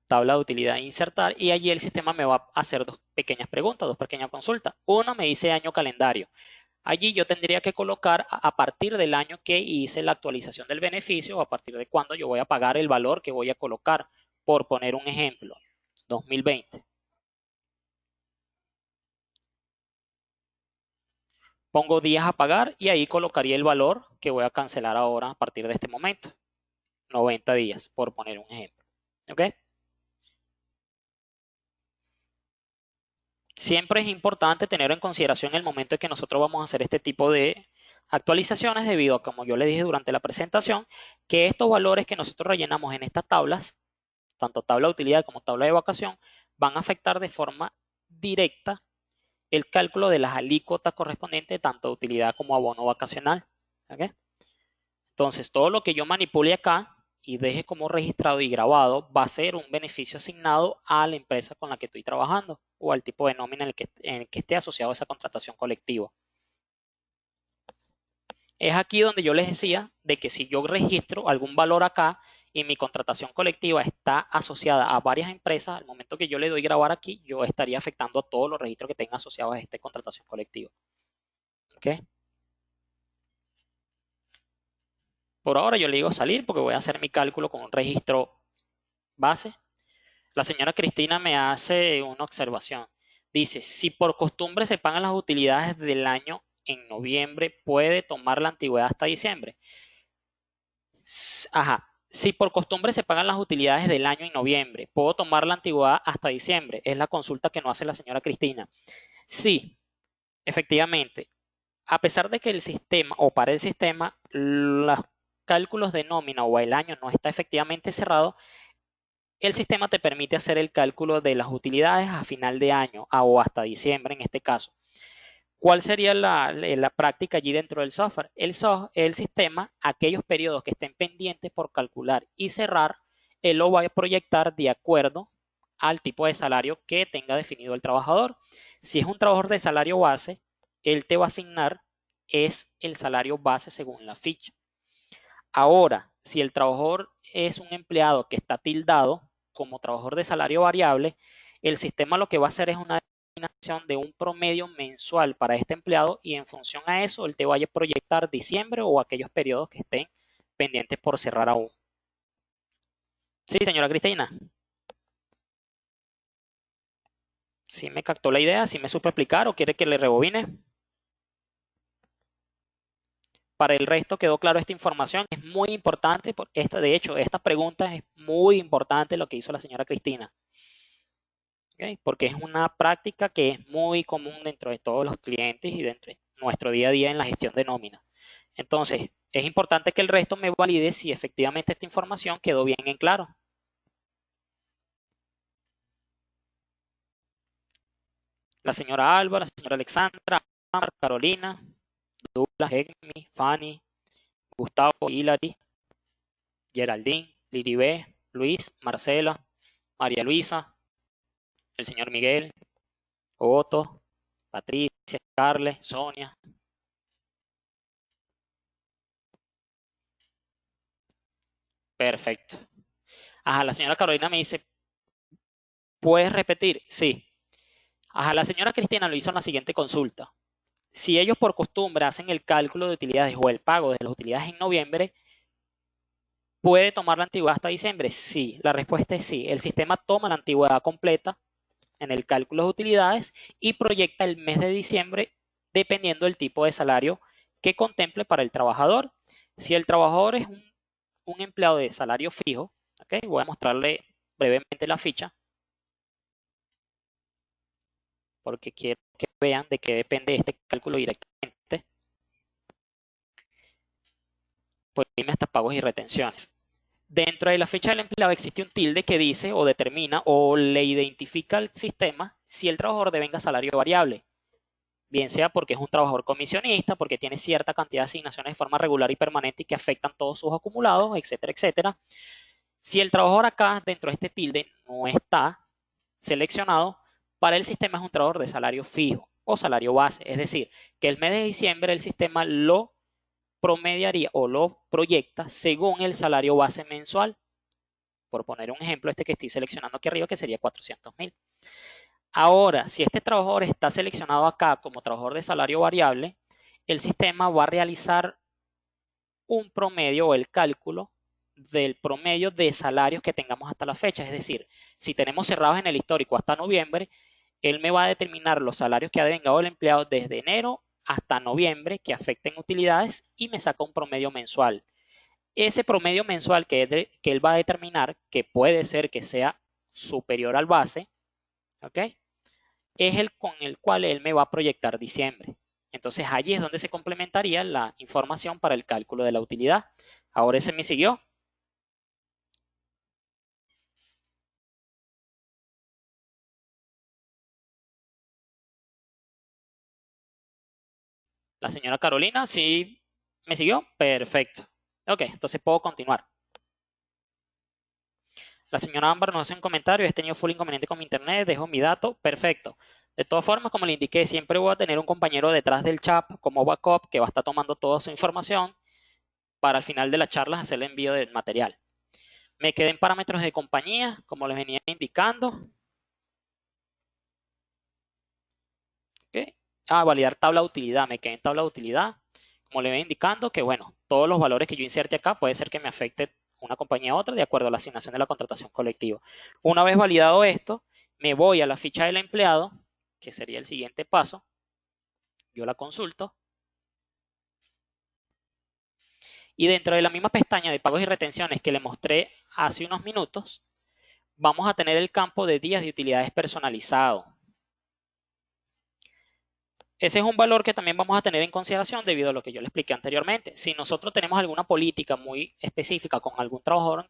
S1: tabla de utilidad insertar, y allí el sistema me va a hacer dos pequeñas preguntas, dos pequeñas consultas. Una me dice año calendario. Allí yo tendría que colocar a partir del año que hice la actualización del beneficio o a partir de cuándo yo voy a pagar el valor que voy a colocar, por poner un ejemplo, 2020. Pongo días a pagar y ahí colocaría el valor que voy a cancelar ahora a partir de este momento. 90 días, por poner un ejemplo. ¿Ok? Siempre es importante tener en consideración el momento en que nosotros vamos a hacer este tipo de actualizaciones debido a, como yo le dije durante la presentación, que estos valores que nosotros rellenamos en estas tablas, tanto tabla de utilidad como tabla de vacación, van a afectar de forma directa el cálculo de las alícuotas correspondientes tanto de utilidad como abono vacacional. ¿Okay? Entonces, todo lo que yo manipule acá y deje como registrado y grabado va a ser un beneficio asignado a la empresa con la que estoy trabajando o al tipo de nómina en el que esté asociado a esa contratación colectiva. Es aquí donde yo les decía de que si yo registro algún valor acá y mi contratación colectiva está asociada a varias empresas, al momento que yo le doy grabar aquí, yo estaría afectando a todos los registros que tengan asociados a esta contratación colectiva. ¿Okay? Por ahora yo le digo salir porque voy a hacer mi cálculo con un registro base. La señora Cristina me hace una observación. Dice, si por costumbre se pagan las utilidades del año en noviembre, ¿puede tomar la antigüedad hasta diciembre? Ajá. Si por costumbre se pagan las utilidades del año en noviembre, ¿puedo tomar la antigüedad hasta diciembre? Es la consulta que nos hace la señora Cristina. Sí, efectivamente. A pesar de que el sistema o para el sistema los cálculos de nómina o el año no está efectivamente cerrado, el sistema te permite hacer el cálculo de las utilidades a final de año o hasta diciembre en este caso. ¿Cuál sería la práctica allí dentro del software? El sistema, aquellos periodos que estén pendientes por calcular y cerrar, él lo va a proyectar de acuerdo al tipo de salario que tenga definido el trabajador. Si es un trabajador de salario base, él te va a asignar es el salario base según la ficha. Ahora, si el trabajador es un empleado que está tildado como trabajador de salario variable, el sistema lo que va a hacer es una determinación de un promedio mensual para este empleado y en función a eso él te vaya a proyectar diciembre o aquellos periodos que estén pendientes por cerrar aún. Sí, señora Cristina. ¿Sí me captó la idea? ¿Sí me supo explicar o quiere que le rebobine? Para el resto quedó claro esta información. Es muy importante, de hecho, esta pregunta es muy importante lo que hizo la señora Cristina. ¿Okay? Porque es una práctica que es muy común dentro de todos los clientes y dentro de nuestro día a día en la gestión de nómina. Entonces, es importante que el resto me valide si efectivamente esta información quedó bien en claro. La señora Álvaro, la señora Alexandra, Carolina, Douglas, Egmi, Fanny, Gustavo, Hilary, Geraldine, Liribé, Luis, Marcela, María Luisa, el señor Miguel, Otto, Patricia, Carles, Sonia. Perfecto. Ajá, la señora Carolina me dice, ¿puedes repetir? Sí. Ajá, la señora Cristina lo hizo en la siguiente consulta. Si ellos por costumbre hacen el cálculo de utilidades o el pago de las utilidades en noviembre, ¿puede tomar la antigüedad hasta diciembre? Sí, la respuesta es sí. El sistema toma la antigüedad completa en el cálculo de utilidades y proyecta el mes de diciembre dependiendo del tipo de salario que contemple para el trabajador. Si el trabajador es un empleado de salario fijo, ¿okay? Voy a mostrarle brevemente la ficha porque quiero que vean de qué depende este cálculo directamente. Pues dime hasta pagos y retenciones. Dentro de la fecha del empleado existe un tilde que dice o determina o le identifica al sistema si el trabajador devenga salario variable, bien sea porque es un trabajador comisionista, porque tiene cierta cantidad de asignaciones de forma regular y permanente y que afectan todos sus acumulados, etcétera, etcétera. Si el trabajador acá dentro de este tilde no está seleccionado, para el sistema es un trabajador de salario fijo o salario base, es decir, que el mes de diciembre el sistema lo promediaría o lo proyecta según el salario base mensual. Por poner un ejemplo, este que estoy seleccionando aquí arriba, que sería 400.000. Ahora, si este trabajador está seleccionado acá como trabajador de salario variable, el sistema va a realizar un promedio o el cálculo del promedio de salarios que tengamos hasta la fecha. Es decir, si tenemos cerrados en el histórico hasta noviembre, él me va a determinar los salarios que ha devengado el empleado desde enero hasta noviembre que afecten utilidades y me saca un promedio mensual. Ese promedio mensual que él va a determinar, que puede ser que sea superior al base, ¿ok? Es el con el cual él me va a proyectar diciembre. Entonces allí es donde se complementaría la información para el cálculo de la utilidad. Ahora ese me siguió. La señora Carolina, sí me siguió. Perfecto. Ok, entonces puedo continuar. La señora Ámbar nos hace un comentario. He tenido full inconveniente con mi internet. Dejo mi dato. Perfecto. De todas formas, como le indiqué, siempre voy a tener un compañero detrás del chat como backup que va a estar tomando toda su información para al final de la charla hacer el envío del material. Me quedé en parámetros de compañía, como les venía indicando. ¿Okay? Validar tabla de utilidad. Me quedé en tabla de utilidad. Como les venía indicando que, bueno, todos los valores que yo inserte acá puede ser que me afecte una compañía a otra de acuerdo a la asignación de la contratación colectiva. Una vez validado esto, me voy a la ficha del empleado, que sería el siguiente paso. Yo la consulto. Y dentro de la misma pestaña de pagos y retenciones que le mostré hace unos minutos, vamos a tener el campo de días de utilidades personalizado. Ese es un valor que también vamos a tener en consideración debido a lo que yo le expliqué anteriormente. Si nosotros tenemos alguna política muy específica con algún trabajador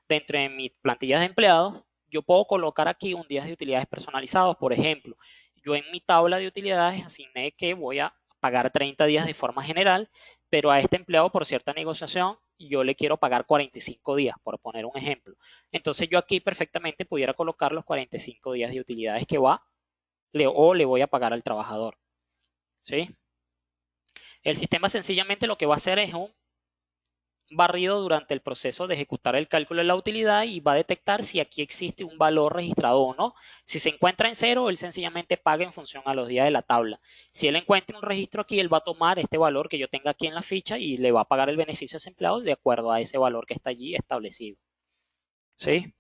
S1: dentro de mis plantillas de empleados, yo puedo colocar aquí un día de utilidades personalizados. Por ejemplo, yo en mi tabla de utilidades asigné que voy a pagar 30 días de forma general, pero a este empleado por cierta negociación yo le quiero pagar 45 días, por poner un ejemplo. Entonces yo aquí perfectamente pudiera colocar los 45 días de utilidades que o le voy a pagar al trabajador. ¿Sí? El sistema sencillamente lo que va a hacer es un barrido durante el proceso de ejecutar el cálculo de la utilidad y va a detectar si aquí existe un valor registrado o no. Si se encuentra en cero, él sencillamente paga en función a los días de la tabla. Si él encuentra un registro aquí, él va a tomar este valor que yo tenga aquí en la ficha y le va a pagar el beneficio a ese empleado de acuerdo a ese valor que está allí establecido. ¿Sí?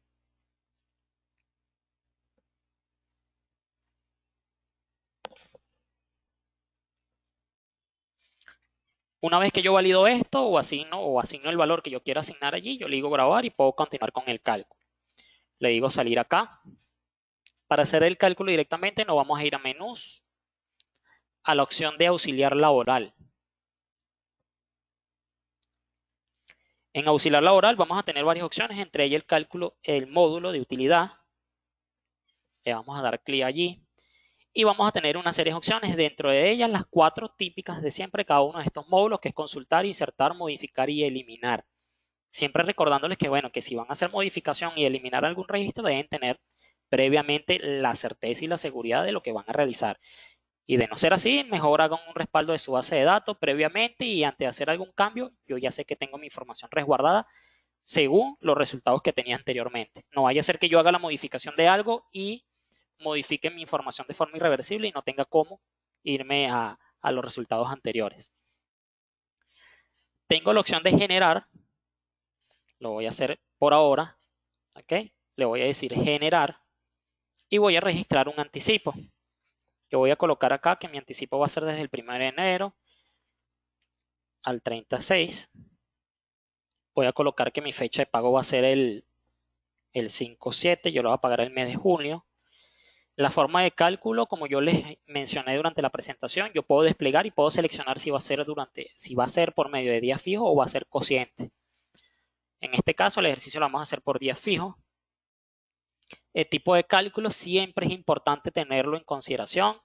S1: Una vez que yo valido esto o asigno el valor que yo quiera asignar allí, yo le digo grabar y puedo continuar con el cálculo. Le digo salir acá. Para hacer el cálculo directamente nos vamos a ir a menús, a la opción de auxiliar laboral. En auxiliar laboral vamos a tener varias opciones, entre ellas el cálculo, el módulo de utilidad. Le vamos a dar clic allí y vamos a tener una serie de opciones, dentro de ellas las 4 típicas de siempre cada uno de estos módulos, que es consultar, insertar, modificar y eliminar. Siempre recordándoles que, bueno, que si van a hacer modificación y eliminar algún registro, deben tener previamente la certeza y la seguridad de lo que van a realizar. Y de no ser así, mejor hagan un respaldo de su base de datos previamente y antes de hacer algún cambio, yo ya sé que tengo mi información resguardada según los resultados que tenía anteriormente. No vaya a ser que yo haga la modificación de algo y modifique mi información de forma irreversible y no tenga cómo irme a los resultados anteriores. Tengo la opción de generar, lo voy a hacer por ahora, ¿ok? Le voy a decir generar y voy a registrar un anticipo. Yo voy a colocar acá que mi anticipo va a ser desde el 1 de enero al 36. Voy a colocar que mi fecha de pago va a ser el 5/7, yo lo voy a pagar el mes de junio. La forma de cálculo, como yo les mencioné durante la presentación, yo puedo desplegar y puedo seleccionar si va a ser por medio de días fijos o va a ser cociente. En este caso, el ejercicio lo vamos a hacer por días fijos. El tipo de cálculo siempre es importante tenerlo en consideración.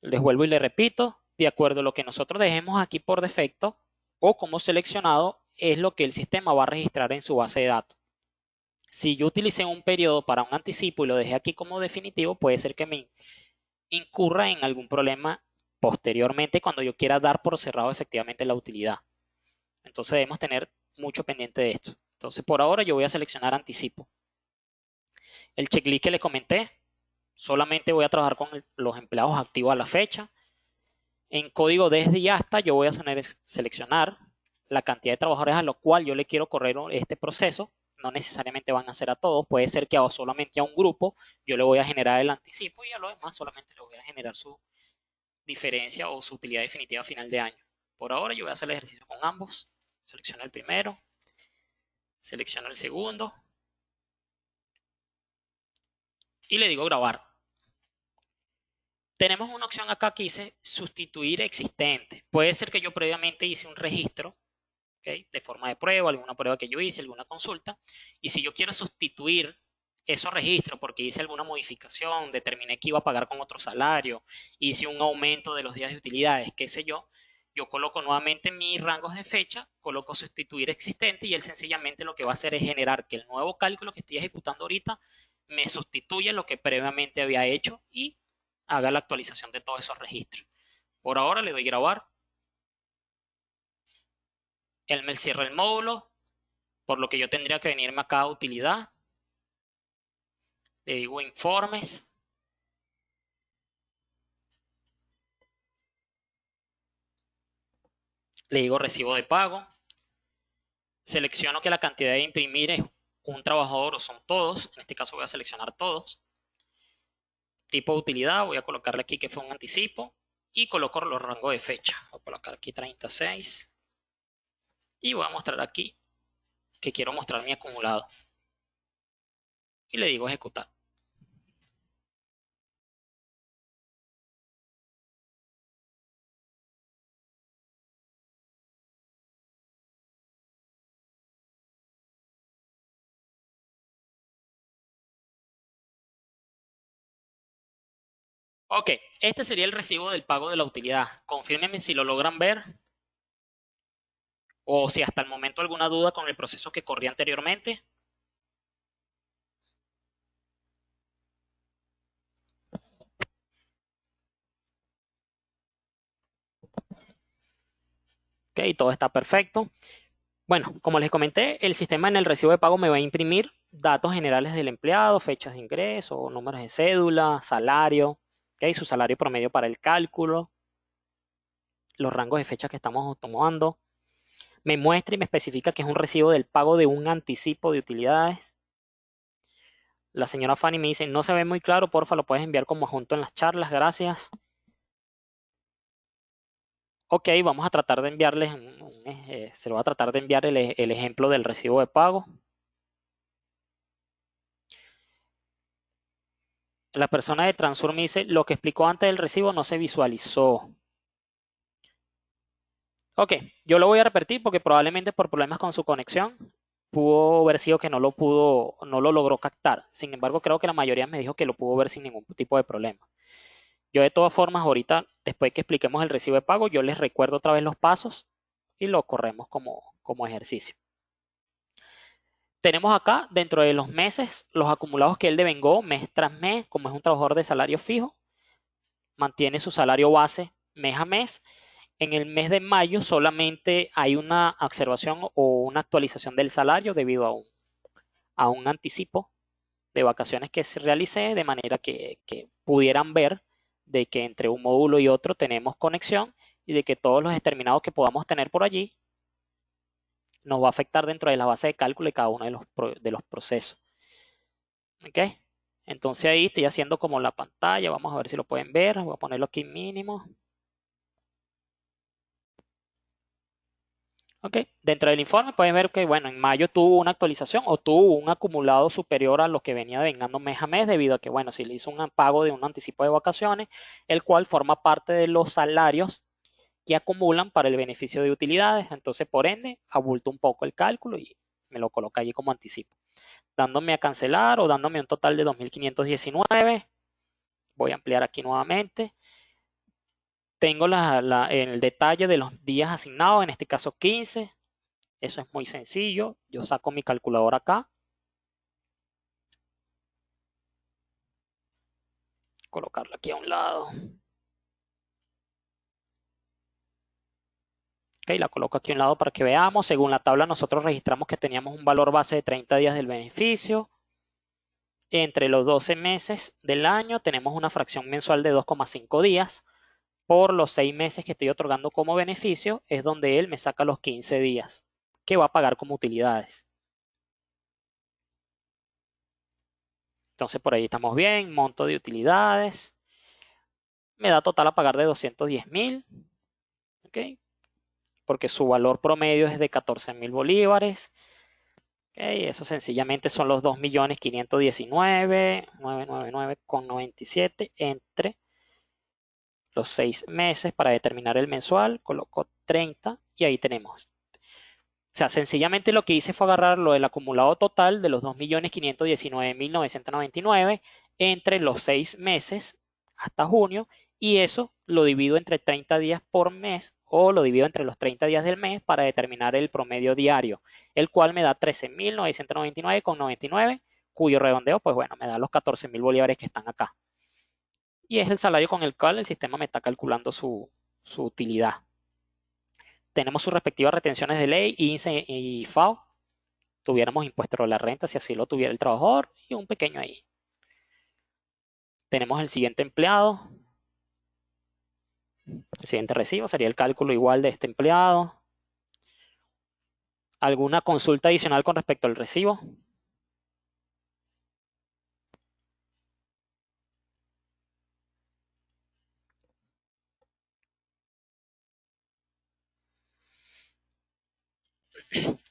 S1: Les vuelvo y les repito, de acuerdo a lo que nosotros dejemos aquí por defecto o como seleccionado, es lo que el sistema va a registrar en su base de datos. Si yo utilicé un periodo para un anticipo y lo dejé aquí como definitivo, puede ser que me incurra en algún problema posteriormente cuando yo quiera dar por cerrado efectivamente la utilidad. Entonces debemos tener mucho pendiente de esto. Entonces por ahora yo voy a seleccionar anticipo. El checklist que les comenté, solamente voy a trabajar con los empleados activos a la fecha. En código desde y hasta yo voy a seleccionar la cantidad de trabajadores a los cuales yo le quiero correr este proceso. No necesariamente van a ser a todos, puede ser que solamente a un grupo yo le voy a generar el anticipo y a los demás solamente le voy a generar diferencia o su utilidad definitiva a final de año. Por ahora yo voy a hacer el ejercicio con ambos. Selecciono el primero, selecciono el segundo y le digo grabar. Tenemos una opción acá que dice sustituir existente. Puede ser que yo previamente hice un registro, ¿okay?, de forma de prueba, alguna prueba que yo hice, alguna consulta, y si yo quiero sustituir esos registros porque hice alguna modificación, determiné que iba a pagar con otro salario, hice un aumento de los días de utilidades, qué sé yo, yo coloco nuevamente mis rangos de fecha, coloco sustituir existente y él sencillamente lo que va a hacer es generar que el nuevo cálculo que estoy ejecutando ahorita me sustituya lo que previamente había hecho y haga la actualización de todos esos registros. Por ahora le doy grabar. Él me cierra el módulo, por lo que yo tendría que venirme acá a utilidad. Le digo informes. Le digo recibo de pago. Selecciono que la cantidad de imprimir es un trabajador o son todos. En este caso voy a seleccionar todos. Tipo de utilidad, voy a colocarle aquí que fue un anticipo. Y coloco los rangos de fecha. Voy a colocar aquí 36. Y voy a mostrar aquí que quiero mostrar mi acumulado. Y le digo ejecutar. Ok, este sería el recibo del pago de la utilidad. Confírmenme si lo logran ver o si hasta el momento alguna duda con el proceso que corría anteriormente. Ok, todo está perfecto. Bueno, como les comenté, el sistema en el recibo de pago me va a imprimir datos generales del empleado, fechas de ingreso, números de cédula, salario, ok, su salario promedio para el cálculo, los rangos de fecha que estamos tomando. Me muestra y me especifica que es un recibo del pago de un anticipo de utilidades. La señora Fanny me dice, no se ve muy claro, porfa, lo puedes enviar como adjunto en las charlas, gracias. Ok, vamos a tratar de enviarles, se lo va a tratar de enviar el ejemplo del recibo de pago. La persona de Transfer me dice, lo que explicó antes del recibo no se visualizó. Ok, yo lo voy a repetir porque probablemente por problemas con su conexión pudo haber sido que no lo logró captar. Sin embargo, creo que la mayoría me dijo que lo pudo ver sin ningún tipo de problema. Yo de todas formas, ahorita, después que expliquemos el recibo de pago, yo les recuerdo otra vez los pasos y lo corremos como ejercicio. Tenemos acá, dentro de los meses, los acumulados que él devengó mes tras mes, como es un trabajador de salario fijo, mantiene su salario base mes a mes. En el mes de mayo solamente hay una observación o una actualización del salario debido a un anticipo de vacaciones que se realicé, de manera que pudieran ver de que entre un módulo y otro tenemos conexión y de que todos los determinados que podamos tener por allí nos va a afectar dentro de la base de cálculo de cada uno de los procesos. ¿Ok? Entonces ahí estoy haciendo como la pantalla, vamos a ver si lo pueden ver, voy a ponerlo aquí mínimo. Ok, dentro del informe pueden ver que, bueno, en mayo tuvo una actualización o tuvo un acumulado superior a lo que venía devengando mes a mes, debido a que, bueno, si le hizo un pago de un anticipo de vacaciones, el cual forma parte de los salarios que acumulan para el beneficio de utilidades. Entonces, por ende, abulto un poco el cálculo y me lo coloca allí como anticipo. Dándome a cancelar o dándome un total de 2.519. Voy a ampliar aquí nuevamente. Tengo el detalle de los días asignados, en este caso 15. Eso es muy sencillo. Yo saco mi calculadora acá. Colocarla aquí a un lado. Ok, la coloco aquí a un lado para que veamos. Según la tabla nosotros registramos que teníamos un valor base de 30 días del beneficio. Entre los 12 meses del año tenemos una fracción mensual de 2,5 días. Por los 6 meses que estoy otorgando como beneficio es donde él me saca los 15 días que va a pagar como utilidades. Entonces por ahí estamos bien. Monto de utilidades. me da total a pagar de 210.000, ¿ok? Porque su valor promedio es de 14.000 bolívares. Okay, eso sencillamente son los 2.519.999,97 entre los 6 meses. Para determinar el mensual, coloco 30 y ahí tenemos. O sea, sencillamente lo que hice fue agarrar lo del acumulado total de los 2.519.999 entre los 6 meses hasta junio, y eso lo divido entre 30 días por mes, o lo divido entre los 30 días del mes para determinar el promedio diario, el cual me da 13.999,99, cuyo redondeo, pues bueno, me da los 14.000 bolívares que están acá. Y es el salario con el cual el sistema me está calculando su utilidad. Tenemos sus respectivas retenciones de ley, INSE y FAO. Tuviéramos impuesto a la renta si así lo tuviera el trabajador, y un pequeño ahí. Tenemos el siguiente empleado. El siguiente recibo sería el cálculo igual de este empleado. ¿Alguna consulta adicional con respecto al recibo?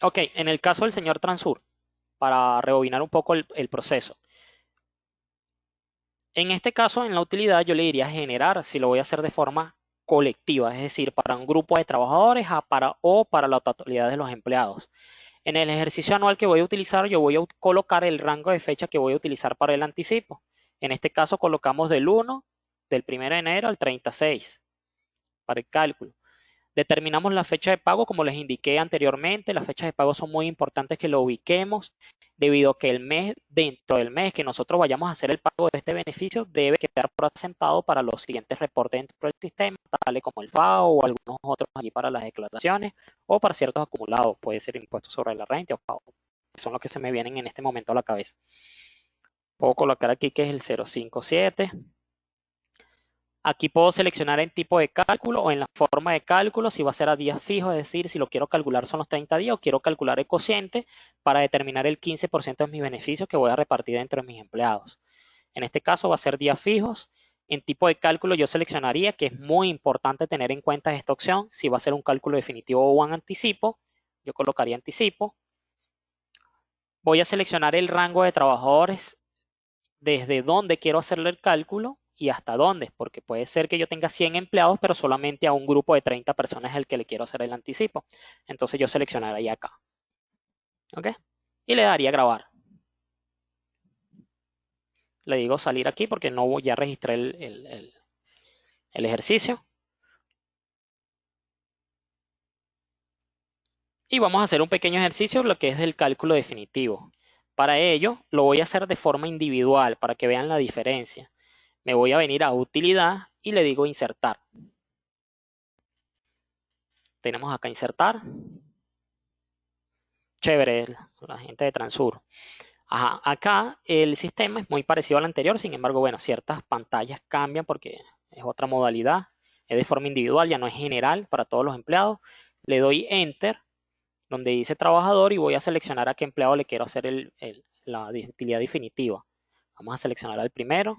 S1: Ok, en el caso del señor Transur, para rebobinar un poco el proceso. En este caso, en la utilidad, yo le diría generar si lo voy a hacer de forma colectiva, es decir, para un grupo de trabajadores o para la totalidad de los empleados. En el ejercicio anual que voy a utilizar, yo voy a colocar el rango de fecha que voy a utilizar para el anticipo. En este caso, colocamos del 1 de enero al 36 para el cálculo. Determinamos la fecha de pago, como les indiqué anteriormente. Las fechas de pago son muy importantes que lo ubiquemos, debido a que dentro del mes que nosotros vayamos a hacer el pago de este beneficio, debe quedar por asentado para los siguientes reportes dentro del sistema, tales como el FAO o algunos otros allí para las declaraciones, o para ciertos acumulados, puede ser impuestos sobre la renta o FAO, que son los que se me vienen en este momento a la cabeza. Puedo colocar aquí que es el 057. Aquí puedo seleccionar en tipo de cálculo o en la forma de cálculo, si va a ser a días fijos, es decir, si lo quiero calcular son los 30 días, o quiero calcular el cociente para determinar el 15% de mis beneficios que voy a repartir entre mis empleados. En este caso va a ser días fijos. En tipo de cálculo yo seleccionaría, que es muy importante tener en cuenta esta opción, si va a ser un cálculo definitivo o un anticipo. Yo colocaría anticipo. Voy a seleccionar el rango de trabajadores, desde dónde quiero hacerle el cálculo y hasta dónde, porque puede ser que yo tenga 100 empleados, pero solamente a un grupo de 30 personas es el que le quiero hacer el anticipo. Entonces yo seleccionaría acá. ¿Ok? Y le daría grabar. Le digo salir aquí porque no ya registré el ejercicio. Y vamos a hacer un pequeño ejercicio, lo que es el cálculo definitivo. Para ello, lo voy a hacer de forma individual para que vean la diferencia. Me voy a venir a utilidad y le digo insertar. Tenemos acá insertar. Chévere, la gente de Transur. Ajá, acá el sistema es muy parecido al anterior, sin embargo, bueno, ciertas pantallas cambian porque es otra modalidad, es de forma individual, ya no es general para todos los empleados. Le doy Enter, donde dice trabajador, y voy a seleccionar a qué empleado le quiero hacer la utilidad definitiva. Vamos a seleccionar al primero.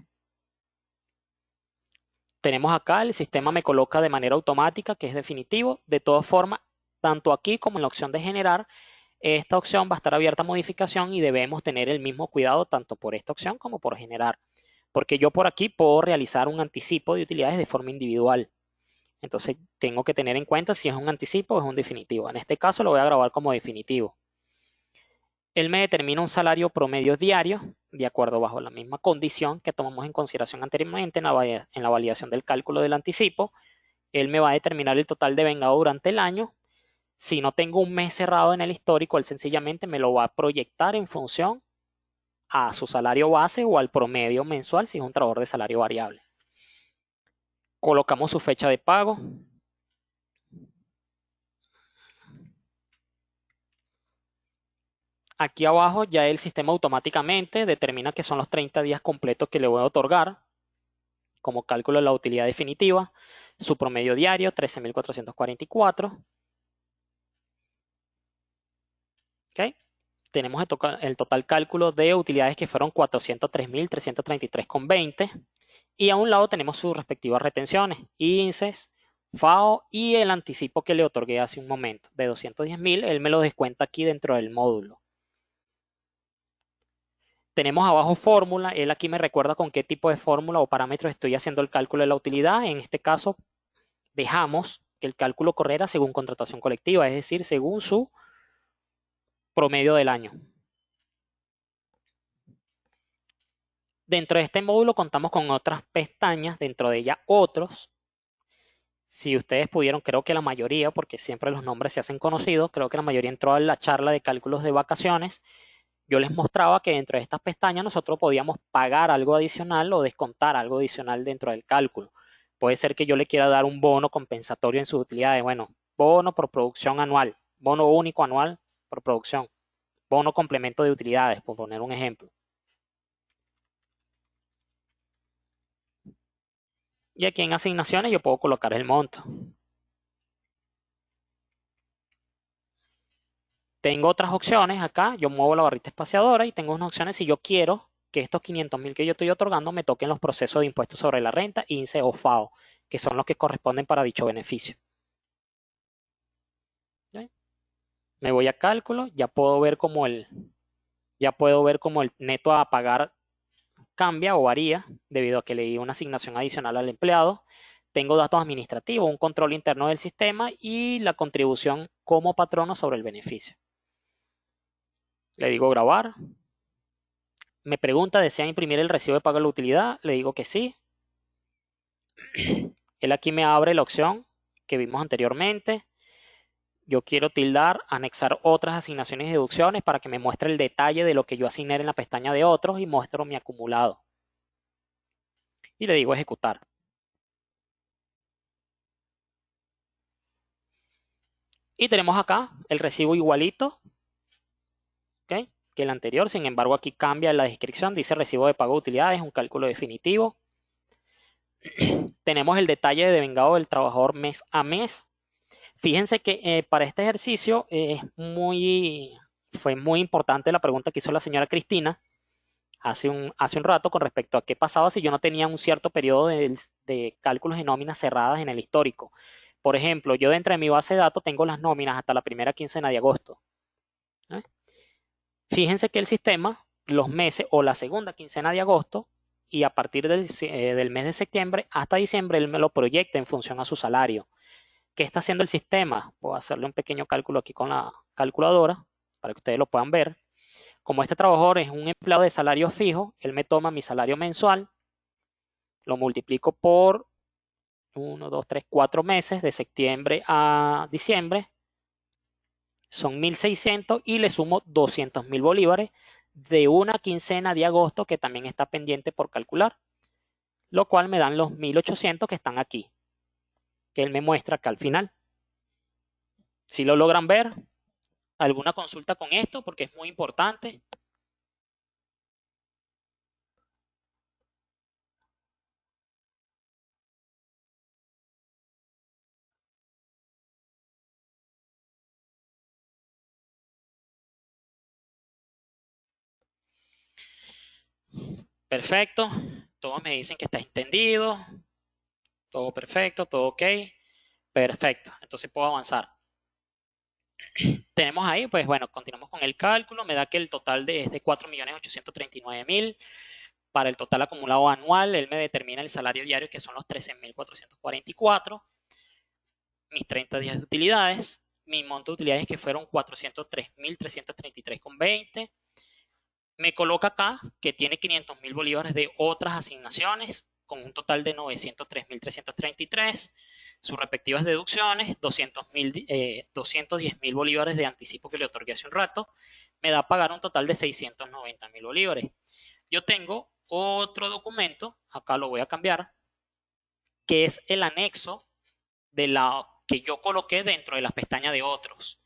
S1: Tenemos acá, el sistema me coloca de manera automática que es definitivo. De todas formas, tanto aquí como en la opción de generar, esta opción va a estar abierta a modificación y debemos tener el mismo cuidado tanto por esta opción como por generar, porque yo por aquí puedo realizar un anticipo de utilidades de forma individual. Entonces tengo que tener en cuenta si es un anticipo o es un definitivo. En este caso lo voy a grabar como definitivo. Él me determina un salario promedio diario, de acuerdo bajo la misma condición que tomamos en consideración anteriormente en la validación del cálculo del anticipo. Él me va a determinar el total de vengado durante el año. Si no tengo un mes cerrado en el histórico, él sencillamente me lo va a proyectar en función a su salario base o al promedio mensual si es un trabajador de salario variable. Colocamos su fecha de pago. Aquí abajo ya el sistema automáticamente determina que son los 30 días completos que le voy a otorgar como cálculo de la utilidad definitiva. Su promedio diario, 13.444. ¿Okay? Tenemos el total cálculo de utilidades que fueron 403.333,20. Y a un lado tenemos sus respectivas retenciones, INSES, FAO y el anticipo que le otorgué hace un momento de 210.000, él me lo descuenta aquí dentro del módulo. Tenemos abajo fórmula, él aquí me recuerda con qué tipo de fórmula o parámetros estoy haciendo el cálculo de la utilidad. En este caso, dejamos que el cálculo corriera según contratación colectiva, es decir, según su promedio del año. Dentro de este módulo contamos con otras pestañas, dentro de ella otros. Si ustedes pudieron, creo que la mayoría, porque siempre los nombres se hacen conocidos, creo que la mayoría entró a la charla de cálculos de vacaciones. Yo les mostraba que dentro de estas pestañas nosotros podíamos pagar algo adicional o descontar algo adicional dentro del cálculo. Puede ser que yo le quiera dar un bono compensatorio en sus utilidades. Bueno, bono por producción anual, bono único anual por producción, bono complemento de utilidades, por poner un ejemplo. Y aquí en asignaciones yo puedo colocar el monto. Tengo otras opciones acá, yo muevo la barrita espaciadora y tengo unas opciones si yo quiero que estos 500.000 que yo estoy otorgando me toquen los procesos de impuestos sobre la renta, INSE o FAO, que son los que corresponden para dicho beneficio. ¿Sí? Me voy a cálculo, ya puedo ver cómo el neto a pagar cambia o varía debido a que le di una asignación adicional al empleado. Tengo datos administrativos, un control interno del sistema y la contribución como patrono sobre el beneficio. Le digo grabar. Me pregunta, ¿desea imprimir el recibo de pago de la utilidad? Le digo que sí. Él aquí me abre la opción que vimos anteriormente. Yo quiero tildar, anexar otras asignaciones y deducciones para que me muestre el detalle de lo que yo asigné en la pestaña de otros y muestro mi acumulado. Y le digo ejecutar. Y tenemos acá el recibo igualito, ¿okay?, que el anterior. Sin embargo, aquí cambia la descripción. Dice recibo de pago de utilidades, un cálculo definitivo. Tenemos el detalle de devengado del trabajador mes a mes. Fíjense que para este ejercicio fue muy importante la pregunta que hizo la señora Cristina hace un rato con respecto a qué pasaba si yo no tenía un cierto periodo de cálculos de nóminas cerradas en el histórico. Por ejemplo, yo dentro de mi base de datos tengo las nóminas hasta la primera quincena de agosto. ¿Eh? Fíjense que el sistema, los meses o la segunda quincena de agosto y a partir del mes de septiembre hasta diciembre, él me lo proyecta en función a su salario. ¿Qué está haciendo el sistema? Puedo hacerle un pequeño cálculo aquí con la calculadora para que ustedes lo puedan ver. Como este trabajador es un empleado de salario fijo, él me toma mi salario mensual, lo multiplico por 1, 2, 3, 4 meses, de septiembre a diciembre, son 1.600 y le sumo 200.000 bolívares de una quincena de agosto que también está pendiente por calcular, lo cual me dan los 1.800 que están aquí, que él me muestra acá al final. Si lo logran ver, ¿alguna consulta con esto? Porque es muy importante. Perfecto. Todos me dicen que está entendido. Todo perfecto, todo ok. Perfecto. Entonces puedo avanzar. Tenemos ahí, pues bueno, continuamos con el cálculo. Me da que el total es de 4.839.000. Para el total acumulado anual, él me determina el salario diario, que son los 13.444. Mis 30 días de utilidades. Mi monto de utilidades, que fueron 403.333,20. Me coloca acá que tiene 500.000 bolívares de otras asignaciones, con un total de 903.333, sus respectivas deducciones, 210.000 bolívares de anticipo que le otorgué hace un rato, me da a pagar un total de 690.000 bolívares. Yo tengo otro documento, acá lo voy a cambiar, que es el anexo de la que yo coloqué dentro de la pestaña de otros.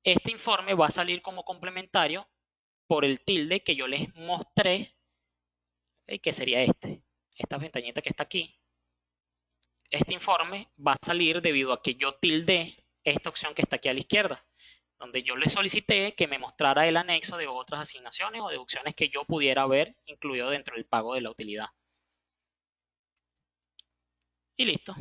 S1: Este informe va a salir como complementario por el tilde que yo les mostré, que sería esta pestañita que está aquí. Este informe va a salir debido a que yo tildé esta opción que está aquí a la izquierda, donde yo le solicité que me mostrara el anexo de otras asignaciones o deducciones que yo pudiera haber incluido dentro del pago de la utilidad. y listo.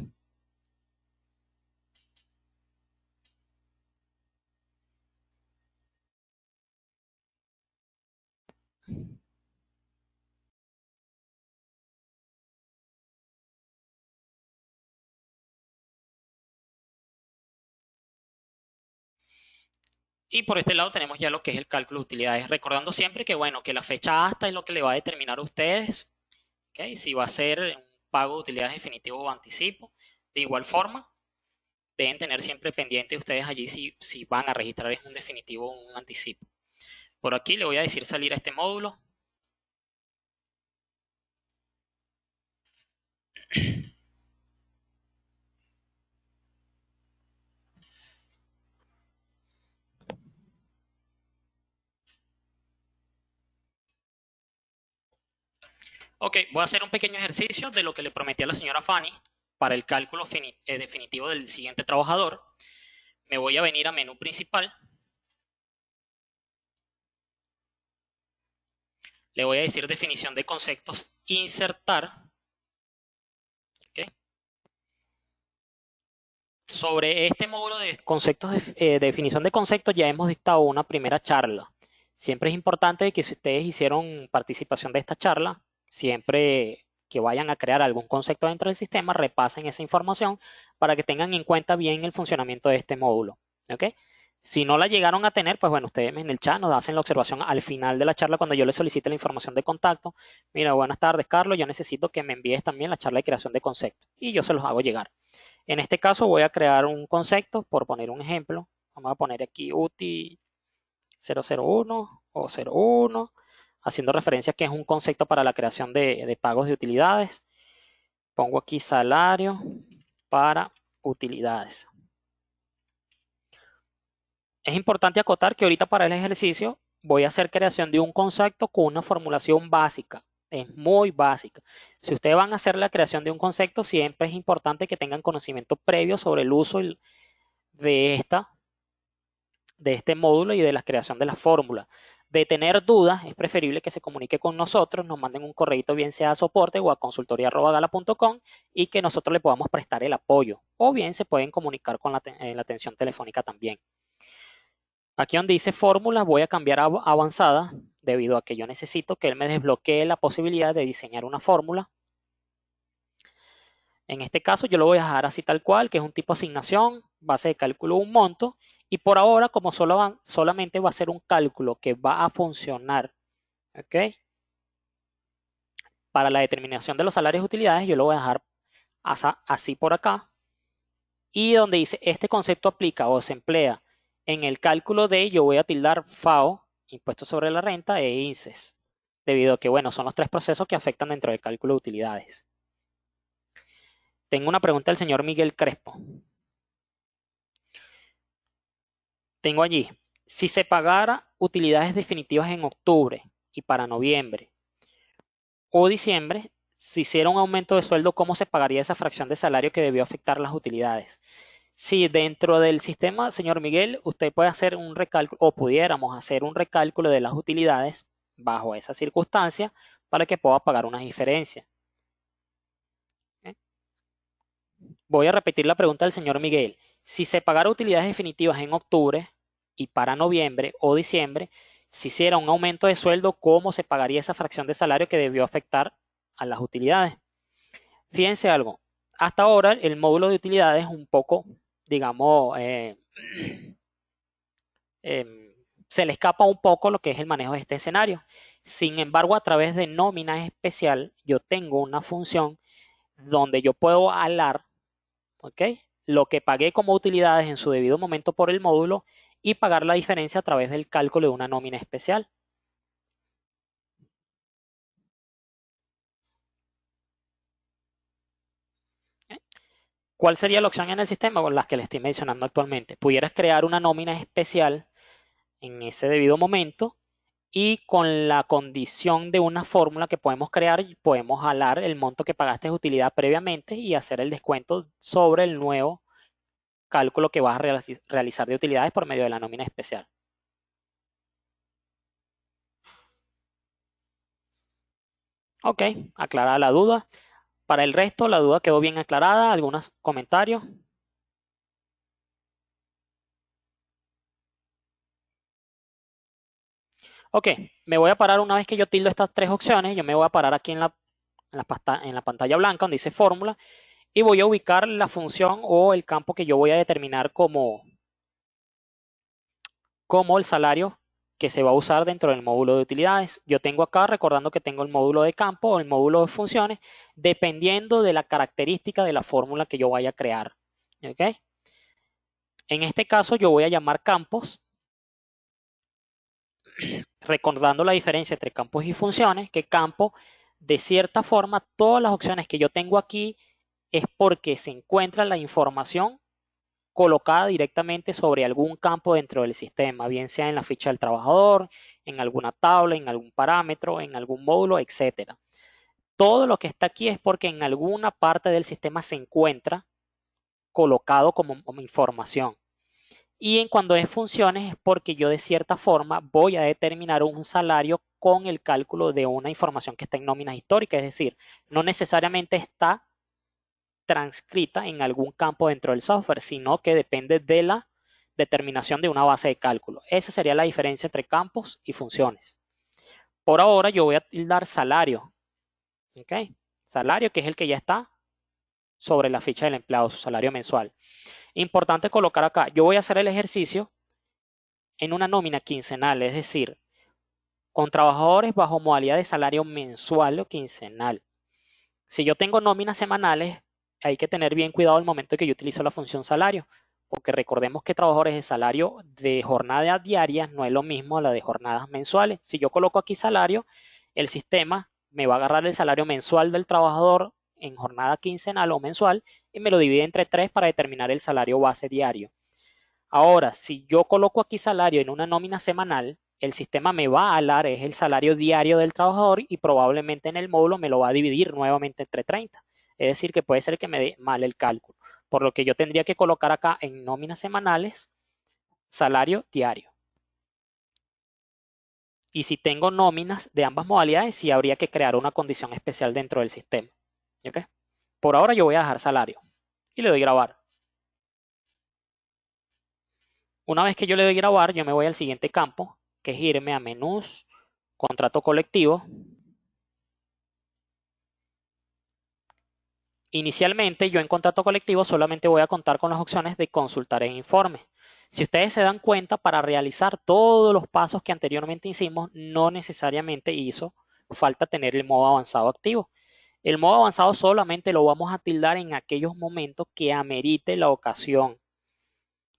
S1: Y por este lado tenemos ya lo que es el cálculo de utilidades, recordando siempre que, bueno, que la fecha hasta es lo que le va a determinar a ustedes, ¿ok? Si va a ser un pago de utilidades definitivo o anticipo. De igual forma, deben tener siempre pendiente ustedes allí si van a registrar es un definitivo o un anticipo. Por aquí le voy a decir salir a este módulo. Ok, voy a hacer un pequeño ejercicio de lo que le prometí a la señora Fanny para el cálculo definitivo del siguiente trabajador. Me voy a venir a menú principal. Le voy a decir definición de conceptos, insertar. ¿Okay? Sobre este módulo de conceptos definición de conceptos ya hemos dictado una primera charla. Siempre es importante que si ustedes hicieron participación de esta charla, siempre que vayan a crear algún concepto dentro del sistema, repasen esa información para que tengan en cuenta bien el funcionamiento de este módulo. ¿Okay? Si no la llegaron a tener, pues bueno, ustedes en el chat nos hacen la observación al final de la charla cuando yo les solicite la información de contacto. Mira, buenas tardes, Carlos, yo necesito que me envíes también la charla de creación de conceptos y yo se los hago llegar. En este caso voy a crear un concepto, por poner un ejemplo. Vamos a poner aquí UTI 001 o 01, haciendo referencia a que es un concepto para la creación de pagos de utilidades. Pongo aquí salario para utilidades. Es importante acotar que ahorita para el ejercicio voy a hacer creación de un concepto con una formulación básica. Es muy básica. Si ustedes van a hacer la creación de un concepto, siempre es importante que tengan conocimiento previo sobre el uso de este módulo y de la creación de la fórmula. De tener dudas, es preferible que se comunique con nosotros, nos manden un correo bien sea a soporte o a consultoría@gala.com y que nosotros le podamos prestar el apoyo. O bien se pueden comunicar con la atención telefónica también. Aquí donde dice fórmula voy a cambiar a avanzada debido a que yo necesito que él me desbloquee la posibilidad de diseñar una fórmula. En este caso yo lo voy a dejar así tal cual, que es un tipo asignación, base de cálculo un monto, y por ahora como solamente va a ser un cálculo que va a funcionar, ¿ok? Para la determinación de los salarios y utilidades, yo lo voy a dejar así por acá, y donde dice este concepto aplica o se emplea en el cálculo de, yo voy a tildar FAO, impuesto sobre la renta, e INSES, debido a que, bueno, son los tres procesos que afectan dentro del cálculo de utilidades. Tengo una pregunta del señor Miguel Crespo. Tengo allí, si se pagara utilidades definitivas en octubre y para noviembre o diciembre, si hiciera un aumento de sueldo, ¿cómo se pagaría esa fracción de salario que debió afectar las utilidades? Si dentro del sistema, señor Miguel, usted puede hacer un recálculo o pudiéramos hacer un recálculo de las utilidades bajo esa circunstancia para que pueda pagar una diferencia. ¿Eh? Voy a repetir la pregunta del señor Miguel. Si se pagara utilidades definitivas en octubre y para noviembre o diciembre, si hiciera un aumento de sueldo, ¿cómo se pagaría esa fracción de salario que debió afectar a las utilidades? Fíjense algo. Hasta ahora el módulo de utilidades es un poco, digamos, se le escapa un poco lo que es el manejo de este escenario. Sin embargo, a través de nómina especial, yo tengo una función donde yo puedo alar, ¿ok? Lo que pagué como utilidades en su debido momento por el módulo y pagar la diferencia a través del cálculo de una nómina especial. ¿Eh? ¿Cuál sería la opción en el sistema? Con las que le estoy mencionando actualmente. Pudieras crear una nómina especial en ese debido momento y con la condición de una fórmula que podemos crear, podemos jalar el monto que pagaste de utilidad previamente y hacer el descuento sobre el nuevo cálculo que vas a realizar de utilidades por medio de la nómina especial. Ok, aclarada la duda. Para el resto, la duda quedó bien aclarada. ¿Algunos comentarios? Ok, me voy a parar una vez que yo tildo estas tres opciones. Yo me voy a parar aquí en la pantalla blanca donde dice fórmula y voy a ubicar la función o el campo que yo voy a determinar como el salario que se va a usar dentro del módulo de utilidades. Yo tengo acá, recordando que tengo el módulo de campo o el módulo de funciones, dependiendo de la característica de la fórmula que yo vaya a crear. ¿Ok? En este caso yo voy a llamar campos, recordando la diferencia entre campos y funciones, que campo, de cierta forma, todas las opciones que yo tengo aquí es porque se encuentra la información colocada directamente sobre algún campo dentro del sistema, bien sea en la ficha del trabajador, en alguna tabla, en algún parámetro, en algún módulo, etcétera. Todo lo que está aquí es porque en alguna parte del sistema se encuentra colocado como información. Y en cuando es funciones es porque yo de cierta forma voy a determinar un salario con el cálculo de una información que está en nóminas históricas, es decir, no necesariamente está transcrita en algún campo dentro del software, sino que depende de la determinación de una base de cálculo. Esa sería la diferencia entre campos y funciones. Por ahora yo voy a tildar salario, ¿ok? Salario que es el que ya está sobre la ficha del empleado, su salario mensual. Importante colocar acá, yo voy a hacer el ejercicio en una nómina quincenal, es decir, con trabajadores bajo modalidad de salario mensual o quincenal. Si yo tengo nóminas semanales, hay que tener bien cuidado al momento que yo utilizo la función salario, porque recordemos que trabajadores de salario de jornada diaria no es lo mismo a la de jornadas mensuales. Si yo coloco aquí salario, el sistema me va a agarrar el salario mensual del trabajador en jornada quincenal o mensual y me lo divide entre tres para determinar el salario base diario. Ahora, si yo coloco aquí salario en una nómina semanal, el sistema me va a alar es el salario diario del trabajador y probablemente en el módulo me lo va a dividir nuevamente entre 30. Es decir, que puede ser que me dé mal el cálculo. Por lo que yo tendría que colocar acá en nóminas semanales salario diario. Y si tengo nóminas de ambas modalidades, sí habría que crear una condición especial dentro del sistema. ¿Ok? Por ahora yo voy a dejar salario y le doy grabar. Una vez que yo le doy grabar, yo me voy al siguiente campo, que es irme a menús, contrato colectivo. Inicialmente yo en contrato colectivo solamente voy a contar con las opciones de consultar e informe. Si ustedes se dan cuenta, para realizar todos los pasos que anteriormente hicimos, no necesariamente hizo falta tener el modo avanzado activo. El modo avanzado solamente lo vamos a tildar en aquellos momentos que amerite la ocasión.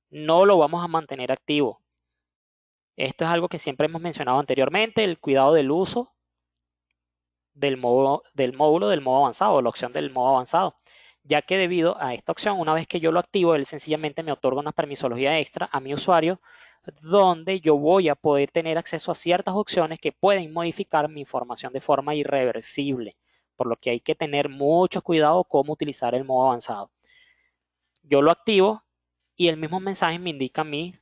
S1: No lo vamos a mantener activo. Esto es algo que siempre hemos mencionado anteriormente, el cuidado del uso del módulo del modo avanzado, la opción del modo avanzado, ya que debido a esta opción, una vez que yo lo activo, él sencillamente me otorga una permisología extra a mi usuario, donde yo voy a poder tener acceso a ciertas opciones que pueden modificar mi información de forma irreversible, por lo que hay que tener mucho cuidado cómo utilizar el modo avanzado. Yo lo activo y el mismo mensaje me indica a mí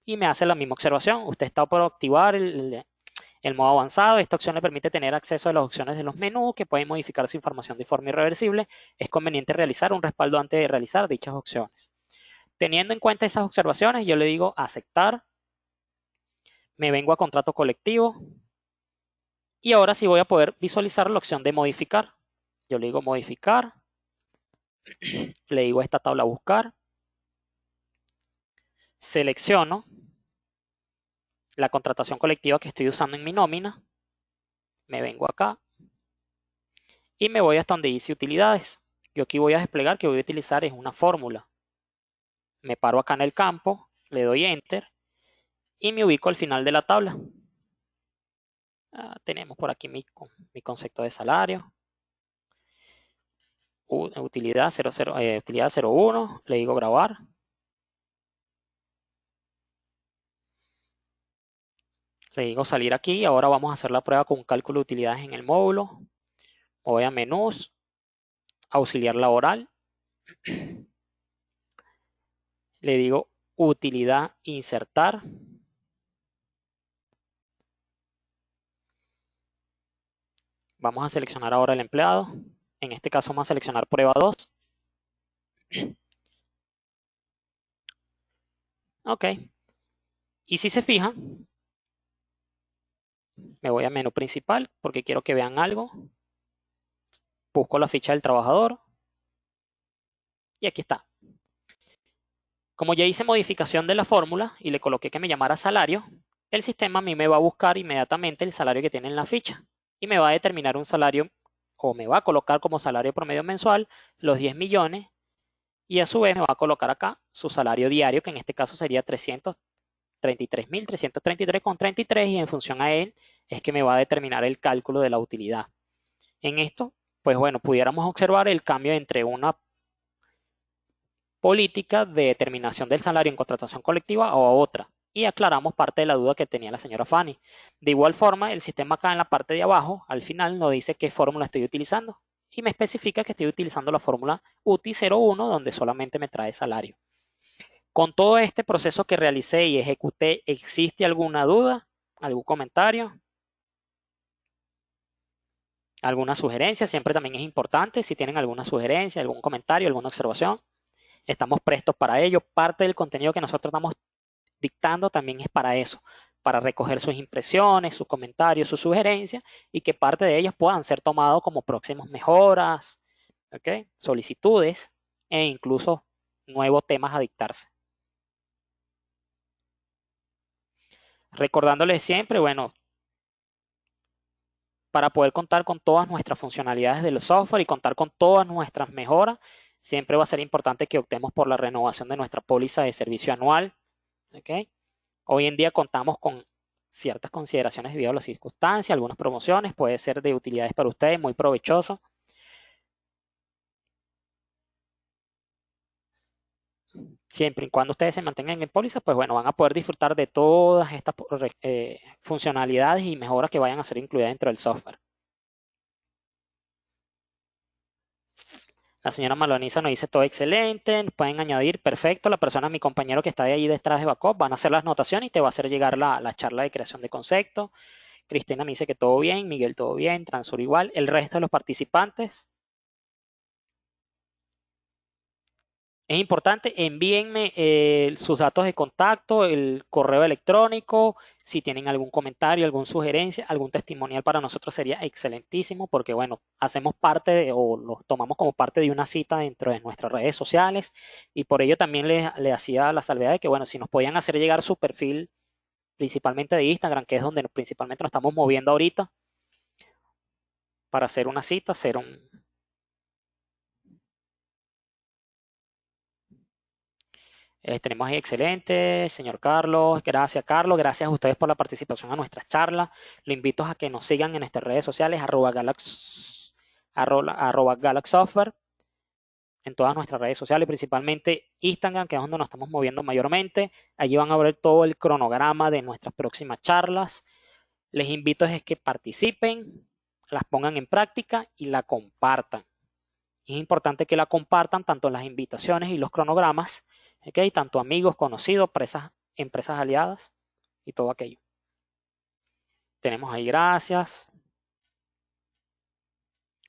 S1: y me hace la misma observación. Usted está por activar el modo avanzado. Esta opción le permite tener acceso a las opciones de los menús que pueden modificar su información de forma irreversible. Es conveniente realizar un respaldo antes de realizar dichas opciones. Teniendo en cuenta esas observaciones, yo le digo aceptar. Me vengo a contrato colectivo. Y ahora sí voy a poder visualizar la opción de modificar. Yo le digo modificar. Le digo a esta tabla buscar. Selecciono la contratación colectiva que estoy usando en mi nómina. Me vengo acá y me voy hasta donde dice utilidades. Yo aquí voy a desplegar que voy a utilizar es una fórmula. Me paro acá en el campo, le doy enter y me ubico al final de la tabla. Tenemos por aquí mi concepto de salario. Utilidad 00, utilidad 01, le digo grabar. Le digo salir aquí. Ahora vamos a hacer la prueba con cálculo de utilidades en el módulo. Voy a menús, auxiliar laboral. Le digo utilidad insertar. Vamos a seleccionar ahora el empleado. En este caso vamos a seleccionar prueba 2. Ok. Y si se fijan, me voy a menú principal porque quiero que vean algo. Busco la ficha del trabajador y aquí está. Como ya hice modificación de la fórmula y le coloqué que me llamara salario, el sistema a mí me va a buscar inmediatamente el salario que tiene en la ficha y me va a determinar un salario o me va a colocar como salario promedio mensual los 10 millones y a su vez me va a colocar acá su salario diario, que en este caso sería 333.333,33 y en función a él es que me va a determinar el cálculo de la utilidad. En esto, pues bueno, pudiéramos observar el cambio entre una política de determinación del salario en contratación colectiva o a otra. Y aclaramos parte de la duda que tenía la señora Fanny. De igual forma, el sistema acá en la parte de abajo, al final, nos dice qué fórmula estoy utilizando. Y me especifica que estoy utilizando la fórmula UTI 01, donde solamente me trae salario. Con todo este proceso que realicé y ejecuté, ¿existe alguna duda? ¿Algún comentario? ¿Alguna sugerencia? Siempre también es importante. Si tienen alguna sugerencia, algún comentario, alguna observación, estamos prestos para ello. Parte del contenido que nosotros estamos dictando también es para eso, para recoger sus impresiones, sus comentarios, sus sugerencias y que parte de ellas puedan ser tomados como próximas mejoras, ¿okay? Solicitudes e incluso nuevos temas a dictarse. Recordándoles siempre, bueno, para poder contar con todas nuestras funcionalidades del software y contar con todas nuestras mejoras, siempre va a ser importante que optemos por la renovación de nuestra póliza de servicio anual. ¿Okay? Hoy en día contamos con ciertas consideraciones debido a las circunstancias, algunas promociones, puede ser de utilidades para ustedes, muy provechoso. Siempre y cuando ustedes se mantengan en póliza, pues bueno, van a poder disfrutar de todas estas funcionalidades y mejoras que vayan a ser incluidas dentro del software. La señora Maloniza nos dice todo excelente, nos pueden añadir, perfecto, la persona, mi compañero que está de ahí detrás de backup, van a hacer las anotaciones y te va a hacer llegar la charla de creación de concepto. Cristina me dice que todo bien, Miguel todo bien, Transur igual, el resto de los participantes. Es importante, envíenme sus datos de contacto, el correo electrónico, si tienen algún comentario, alguna sugerencia, algún testimonial para nosotros sería excelentísimo porque, bueno, hacemos parte o lo tomamos como parte de una cita dentro de nuestras redes sociales y por ello también le hacía la salvedad de que, bueno, si nos podían hacer llegar su perfil principalmente de Instagram, que es donde principalmente nos estamos moviendo ahorita, para hacer una cita, hacer un, tenemos ahí excelente, señor Carlos. Gracias, Carlos. Gracias a ustedes por la participación a nuestras charlas. Lo invito a que nos sigan en nuestras redes sociales, arroba Galax Software, en todas nuestras redes sociales, principalmente Instagram, que es donde nos estamos moviendo mayormente. Allí van a ver todo el cronograma de nuestras próximas charlas. Les invito a que participen, las pongan en práctica y la compartan. Es importante que la compartan tanto las invitaciones y los cronogramas, ¿okay? Tanto amigos, conocidos, empresas aliadas y todo aquello. Tenemos ahí gracias.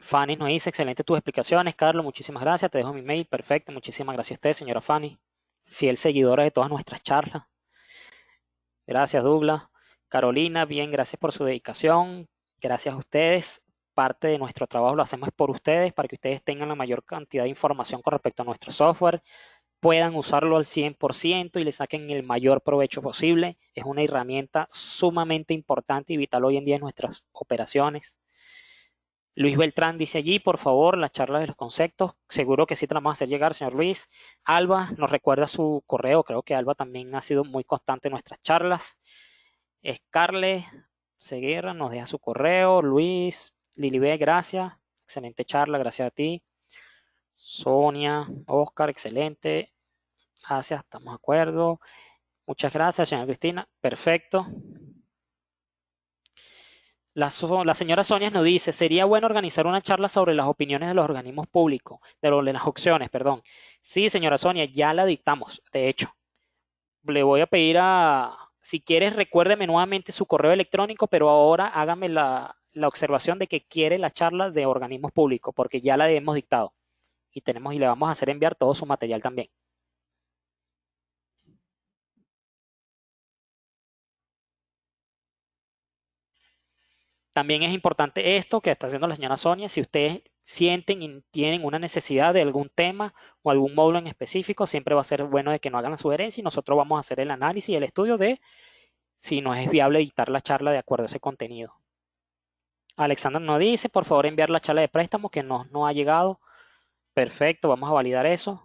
S1: Fanny nos dice, excelente tus explicaciones, Carlos, muchísimas gracias, te dejo mi mail, perfecto, muchísimas gracias a usted, señora Fanny, fiel seguidora de todas nuestras charlas. Gracias, Douglas. Carolina, bien, gracias por su dedicación, gracias a ustedes. Parte de nuestro trabajo lo hacemos por ustedes, para que ustedes tengan la mayor cantidad de información con respecto a nuestro software, puedan usarlo al 100% y le saquen el mayor provecho posible. Es una herramienta sumamente importante y vital hoy en día en nuestras operaciones. Luis Beltrán dice allí, por favor, la charla de los conceptos. Seguro que sí te la vamos a hacer llegar, señor Luis. Alba nos recuerda su correo. Creo que Alba también ha sido muy constante en nuestras charlas. Scarlett Seguerra nos deja su correo. Luis, Lilibet, gracias. Excelente charla, gracias a ti. Sonia, Oscar, excelente. Gracias, estamos de acuerdo. Muchas gracias, señora Cristina. Perfecto. La señora Sonia nos dice, sería bueno organizar una charla sobre las opiniones de los organismos públicos, de las opciones, perdón. Sí, señora Sonia, ya la dictamos, de hecho. Le voy a pedir si quieres, recuérdeme nuevamente su correo electrónico, pero ahora hágame la la observación de que quiere la charla de organismos públicos, porque ya la hemos dictado y tenemos y le vamos a hacer enviar todo su material también. También es importante esto que está haciendo la señora Sonia. Si ustedes sienten y tienen una necesidad de algún tema o algún módulo en específico, siempre va a ser bueno de que nos hagan la sugerencia y nosotros vamos a hacer el análisis y el estudio de si nos es viable dictar la charla de acuerdo a ese contenido. Alexander nos dice, por favor, enviar la charla de préstamo que no ha llegado. Perfecto, vamos a validar eso.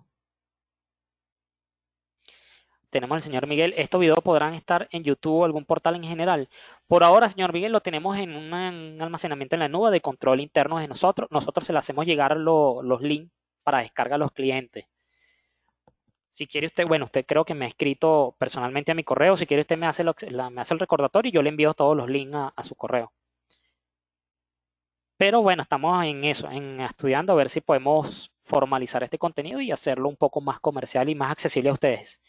S1: Tenemos al señor Miguel. Estos videos podrán estar en YouTube o algún portal en general. Por ahora, señor Miguel, lo tenemos en un almacenamiento en la nube de control interno de nosotros. Nosotros se le hacemos llegar los links para descarga a los clientes. Si quiere usted, bueno, usted creo que me ha escrito personalmente a mi correo. Si quiere usted me hace el recordatorio y yo le envío todos los links a su correo. Pero bueno, estamos en eso, en estudiando a ver si podemos formalizar este contenido y hacerlo un poco más comercial y más accesible a ustedes.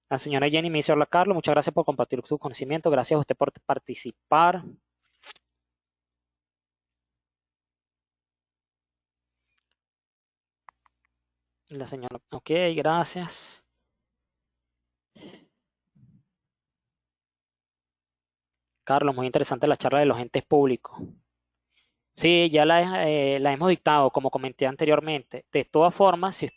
S1: La señora Jenny me dice, hola Carlos, muchas gracias por compartir su conocimiento, gracias a usted por participar. La señora, ok, gracias. Carlos, muy interesante la charla de los entes públicos. Sí, ya la hemos dictado, como comenté anteriormente. De todas formas, si usted